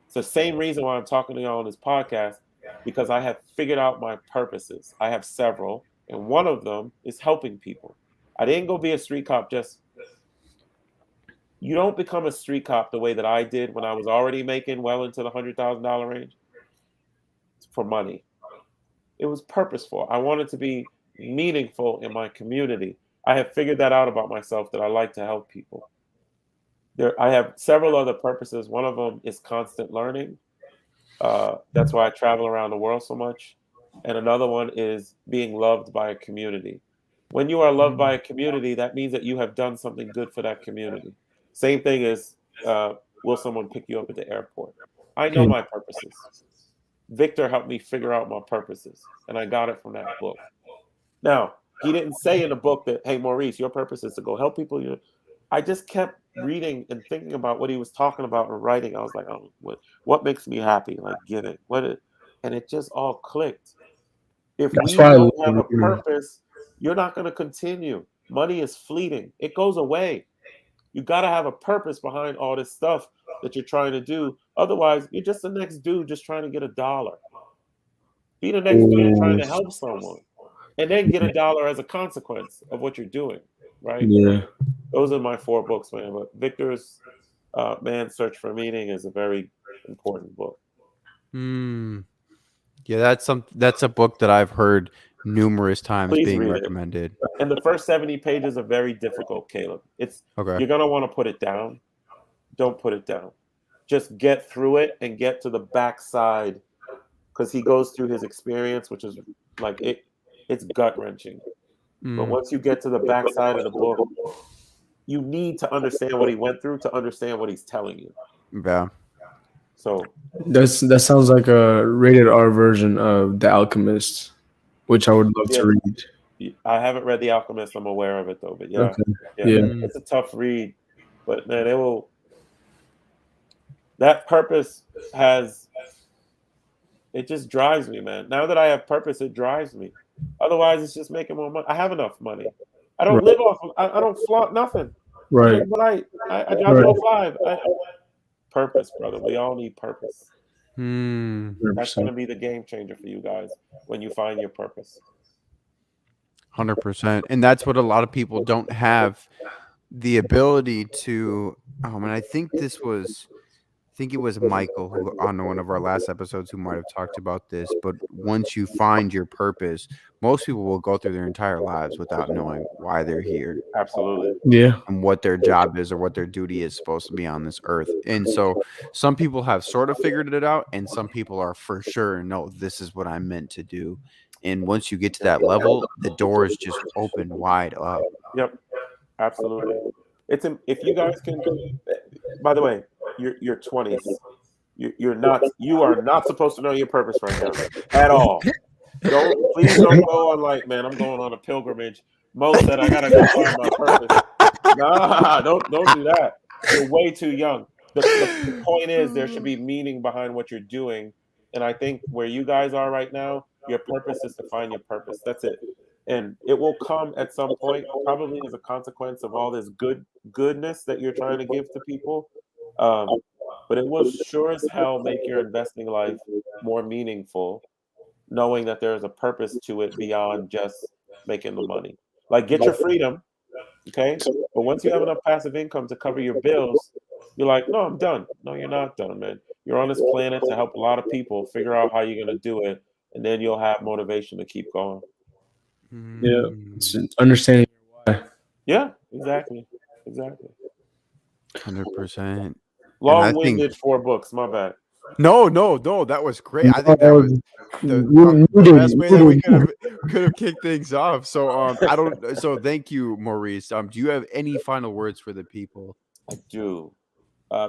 It's the same reason why I'm talking to you all on this podcast, because I have figured out my purposes. I have several, and one of them is helping people. I didn't go be a street cop just. You don't become a street cop the way that I did when I was already making well into the $100,000 range for money. It was purposeful. I wanted to be meaningful in my community. I have figured that out about myself, that I like to help people. I have several other purposes. One of them is constant learning. That's why I travel around the world so much. And another one is being loved by a community. When you are loved by a community, that means that you have done something good for that community. Same thing as will someone pick you up at the airport? I know my purposes. Victor helped me figure out my purposes, and I got it from that book. Now, he didn't say in the book that, hey, Maurice, your purpose is to go help people. I just kept reading and thinking about what he was talking about and writing. I was like, oh, what makes me happy? Like giving. And it just all clicked. If That's we why I don't have love a purpose, you're not going to continue. Money is fleeting. It goes away. You got to have a purpose behind all this stuff that you're trying to do. Otherwise, you're just the next dude just trying to get $1. Be the next dude trying to help someone, and then get $1 as a consequence of what you're doing, right? Yeah. Those are my 4 books, man. But Victor's Man's Search for Meaning is a very important book. Yeah, that's a book that I've heard numerous times Please being read it. recommended. And the first 70 pages are very difficult, Caleb. Okay. You're gonna want to put it down. Don't put it down. Just get through it and get to the backside, because he goes through his experience, which is like it's gut wrenching. But once you get to the backside of the book, you need to understand what he went through to understand what he's telling you. Yeah. So That sounds like a rated R version of The Alchemist, which I would love yeah, to read. I haven't read The Alchemist. I'm aware of it though. But yeah, Okay. yeah, Yeah. it's a tough read. But man, that purpose it just drives me, man. Now that I have purpose, it drives me. Otherwise, it's just making more money. I have enough money. I don't Right. live off of, I don't flaunt nothing. I Right. just buy, I drive Right. an 05. Purpose, brother. We all need purpose. That's going 100%. to be the game changer for you guys when you find your purpose. 100%. And that's what a lot of people don't have the ability to. I think it was Michael who on one of our last episodes who might have talked about this, but once you find your purpose, most people will go through their entire lives without knowing why they're here Absolutely. Yeah. and what their job is or what their duty is supposed to be on this earth. And so some people have sort of figured it out, and some people are for sure, no, this is what I'm meant to do. And once you get to that level, the doors just open wide up. Yep. Absolutely. If you guys can. By the way, your 20s. You are not supposed to know your purpose right now at all. Please don't go on like, man, I'm going on a pilgrimage. Mo said I gotta go find my purpose. Nah, don't do that. You're way too young. The point is there should be meaning behind what you're doing. And I think where you guys are right now, your purpose is to find your purpose. That's it. And it will come at some point, probably as a consequence of all this goodness that you're trying to give to people. But it will sure as hell make your investing life more meaningful, knowing that there is a purpose to it beyond just making the money. Like, get your freedom, okay? But once you have enough passive income to cover your bills, you're like, no, I'm done. No, you're not done, man. You're on this planet to help a lot of people figure out how you're going to do it, and then you'll have motivation to keep going. Yeah. It's understanding why. Yeah, exactly. 100%. Long-winded 4 books, my bad. No, that was great. I think that No, was the best way that we could have kicked things off. So I don't. So thank you, Maurice. Do you have any final words for the people? I do,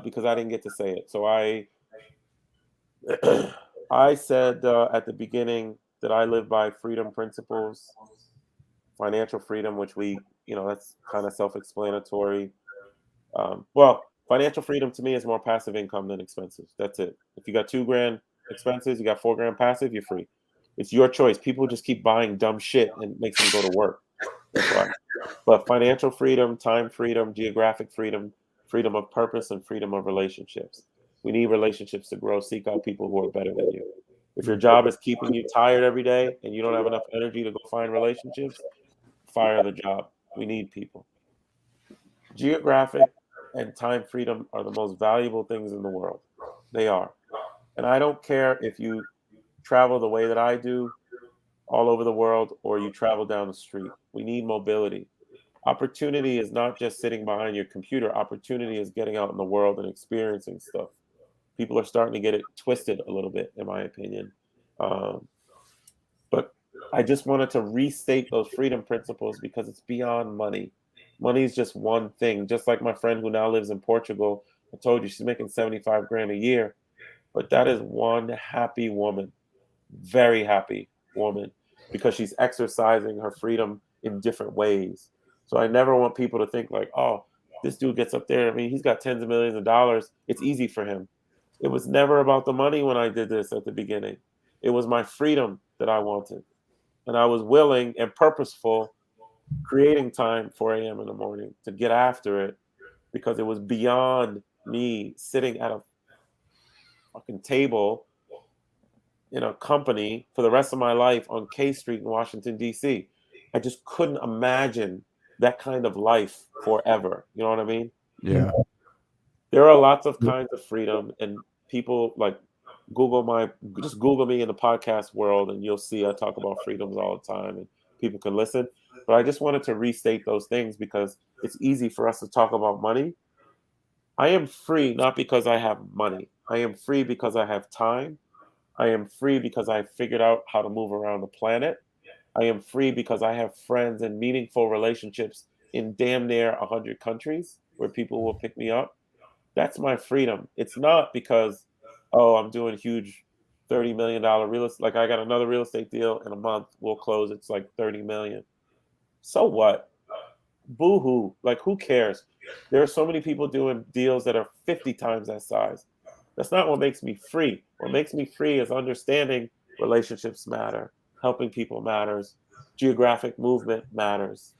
because I didn't get to say it. So I said at the beginning that I live by freedom principles, financial freedom, which that's kind of self-explanatory. Well, financial freedom to me is more passive income than expenses. That's it. If you got $2,000 expenses, you got $4,000 passive, you're free. It's your choice. People just keep buying dumb shit and it makes them go to work. That's why. But financial freedom, time freedom, geographic freedom, freedom of purpose, and freedom of relationships. We need relationships to grow. Seek out people who are better than you. If your job is keeping you tired every day and you don't have enough energy to go find relationships, fire the job. We need people. Geographic and time freedom are the most valuable things in the world. They are. And I don't care if you travel the way that I do all over the world or you travel down the street. We need mobility. Opportunity is not just sitting behind your computer. Opportunity is getting out in the world and experiencing stuff. People are starting to get it twisted a little bit, in my opinion. But I just wanted to restate those freedom principles because it's beyond money. Money is just one thing. Just like my friend who now lives in Portugal, I told you she's making $75,000 a year, but that is one happy woman, very happy woman, because she's exercising her freedom in different ways. So I never want people to think like, oh, this dude gets up there. I mean, he's got tens of millions of dollars. It's easy for him. It was never about the money when I did this at the beginning. It was my freedom that I wanted. And I was willing and purposeful, creating time 4 a.m. in the morning to get after it because it was beyond me sitting at a fucking table in a company for the rest of my life on K Street in Washington, D.C. I just couldn't imagine that kind of life forever. You know what I mean? Yeah. There are lots of kinds of freedom, and people like just Google me in the podcast world and you'll see I talk about freedoms all the time and people can listen. But I just wanted to restate those things because it's easy for us to talk about money. I am free not because I have money. I am free because I have time. I am free because I figured out how to move around the planet. I am free because I have friends and meaningful relationships in damn near 100 countries where people will pick me up. That's my freedom. It's not because, oh, I'm doing huge $30 million real estate. Like I got another real estate deal in a month. We'll close. It's like 30 million. So what? Boo-hoo. Like who cares? There are so many people doing deals that are 50 times that size. That's not what makes me free. What makes me free is understanding relationships matter. Helping people matters. Geographic movement matters.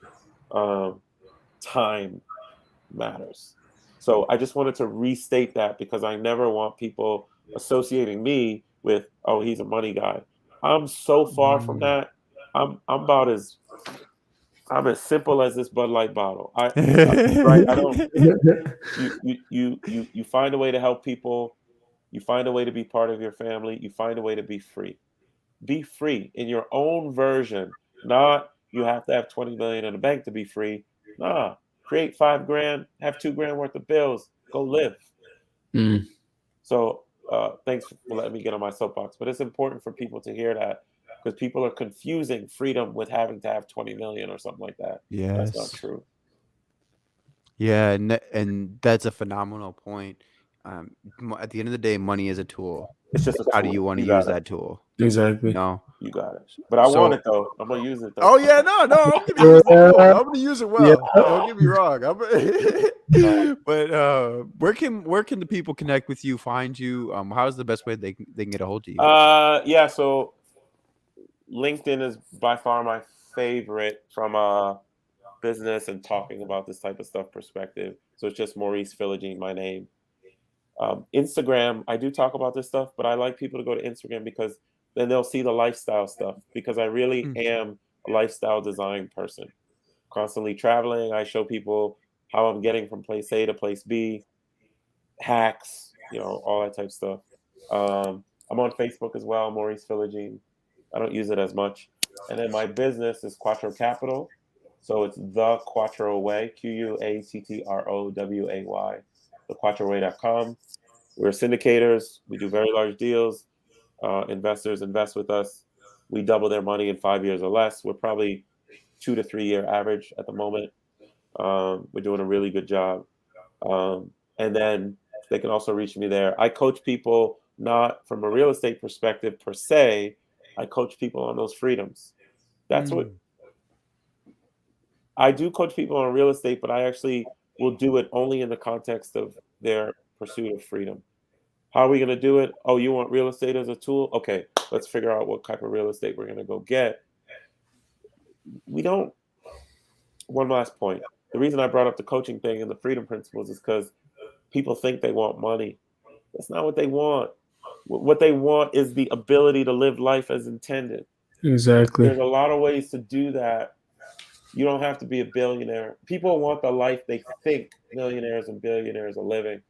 Time matters. So I just wanted to restate that because I never want people associating me with, oh, he's a money guy. I'm so far from that. I'm as simple as this Bud Light bottle. I right. I don't. You find a way to help people. You find a way to be part of your family. You find a way to be free. Be free in your own version. Not you have to have 20 million in the bank to be free. Nah, create $5,000, have $2,000 worth of bills, go live. Mm. So thanks for letting me get on my soapbox. But it's important for people to hear that because people are confusing freedom with having to have 20 million or something like that. That's not Yes. true. Yeah, and that's a phenomenal point. At the end of the day, money is a tool. It's just a How do tool. you want to You use got it. that tool? Exactly. No. You got it. But I want So, it though. I'm gonna use it though. oh yeah, no, I'm gonna use the tool. I'm gonna use it Yeah. well. Don't get me wrong. But where can the people connect with you, find you? How's the best way they can get a hold of you? Yeah. So LinkedIn is by far my favorite from a business and talking about this type of stuff perspective. So it's just Maurice Philogene, my name. Instagram, I do talk about this stuff, but I like people to go to Instagram because then they'll see the lifestyle stuff because I really Mm. am a lifestyle design person. Constantly traveling, I show people how I'm getting from place A to place B, hacks, all that type of stuff. I'm on Facebook as well, Maurice Philogene. I don't use it as much. And then my business is Quattro Capital. So it's the Quattro Way, QUATTROWAY, thequattroway.com. We're syndicators. We do very large deals. Investors invest with us. We double their money in 5 years or less. We're probably 2 to 3 year average at the moment. We're doing a really good job. And then they can also reach me there. I coach people not from a real estate perspective per se. I coach people on those freedoms. That's what Mm. I do coach people on real estate, but I actually will do it only in the context of their pursuit of freedom. How are we going to do it? Oh, you want real estate as a tool? Okay, let's figure out what type of real estate we're going to go get. We don't. One last point. The reason I brought up the coaching thing and the freedom principles is because people think they want money. That's not what they want. What they want is the ability to live life as intended. Exactly. There's a lot of ways to do that. You don't have to be a billionaire. People want the life they think millionaires and billionaires are living.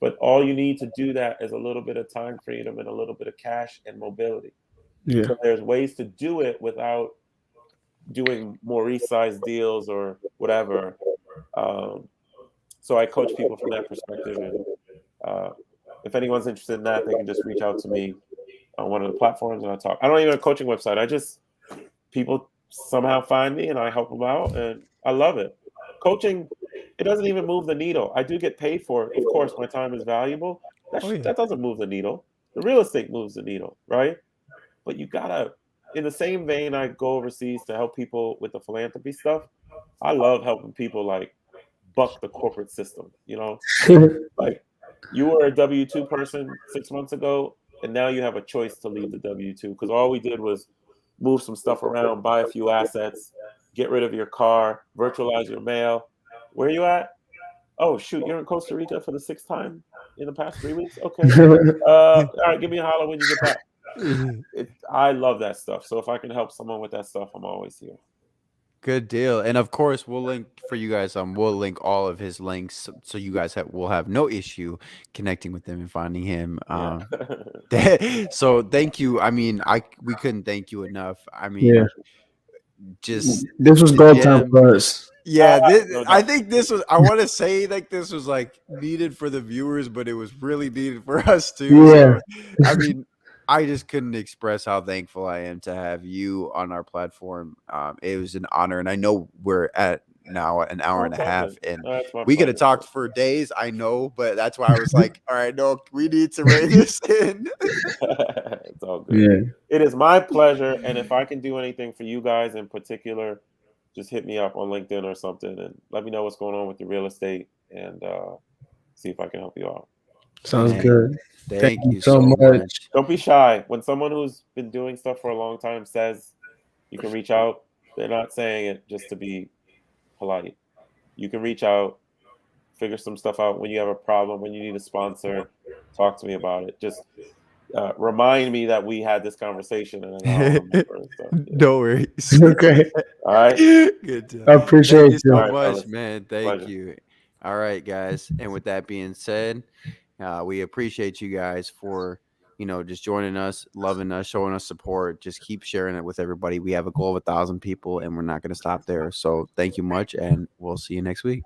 But all you need to do that is a little bit of time freedom and a little bit of cash and mobility. Yeah. So there's ways to do it without doing Maurice size deals or whatever. So I coach people from that perspective. And if anyone's interested in that, they can just reach out to me on one of the platforms and I'll talk. I don't even have a coaching website. People somehow find me and I help them out. And I love it. Coaching, it doesn't even move the needle. I do get paid for it. Of course, my time is valuable. Oh yeah. That doesn't move the needle. The real estate moves the needle, right? But you gotta, in the same vein, I go overseas to help people with the philanthropy stuff. I love helping people like buck the corporate system. Like you were a W-2 person 6 months ago, and now you have a choice to leave the W-2 because all we did was move some stuff around, buy a few assets, get rid of your car, virtualize your mail. Where are you at? Oh shoot, you're in Costa Rica for the 6th time in the past 3 weeks. Okay, all right, give me a holler when you get back. I love that stuff. So if I can help someone with that stuff, I'm always here. Good deal. And of course, we'll link for you guys. We'll link all of his links so you guys will have no issue connecting with him and finding him. Yeah. So thank you. I mean, we couldn't thank you enough. I mean, Yeah. just This was the gold time gem. for us. Yeah, No I doubt. think this was. I want to say like this was like needed for the viewers, but it was really needed for us too. Yeah. So, I mean, I just couldn't express how thankful I am to have you on our platform. It was an honor, and I know we're at now an hour and a That's all half, good. and That's my we could have pleasure. talked for days. I know, but that's why I was like, all right, no, we need to rein this in. It's all good. Yeah. It is my pleasure, and if I can do anything for you guys in particular, just hit me up on LinkedIn or something, and let me know what's going on with your real estate, and see if I can help you out. Sounds Thank, good. thank you so so much. Don't be shy. When someone who's been doing stuff for a long time says you can reach out, they're not saying it just to be polite. You can reach out, figure some stuff out when you have a problem, when you need a sponsor, talk to me about it. Just remind me that we had this conversation and then I'll remember and stuff. Yeah. No worries. Okay. All right. Good job. I Thank appreciate you you. so All right, much, fellas. man. Thank Pleasure. you. All right, guys. And with that being said, We appreciate you guys for just joining us, loving us, showing us support. Just keep sharing it with everybody. We have a goal of 1,000 people, and we're not going to stop there. So thank you much, and we'll see you next week.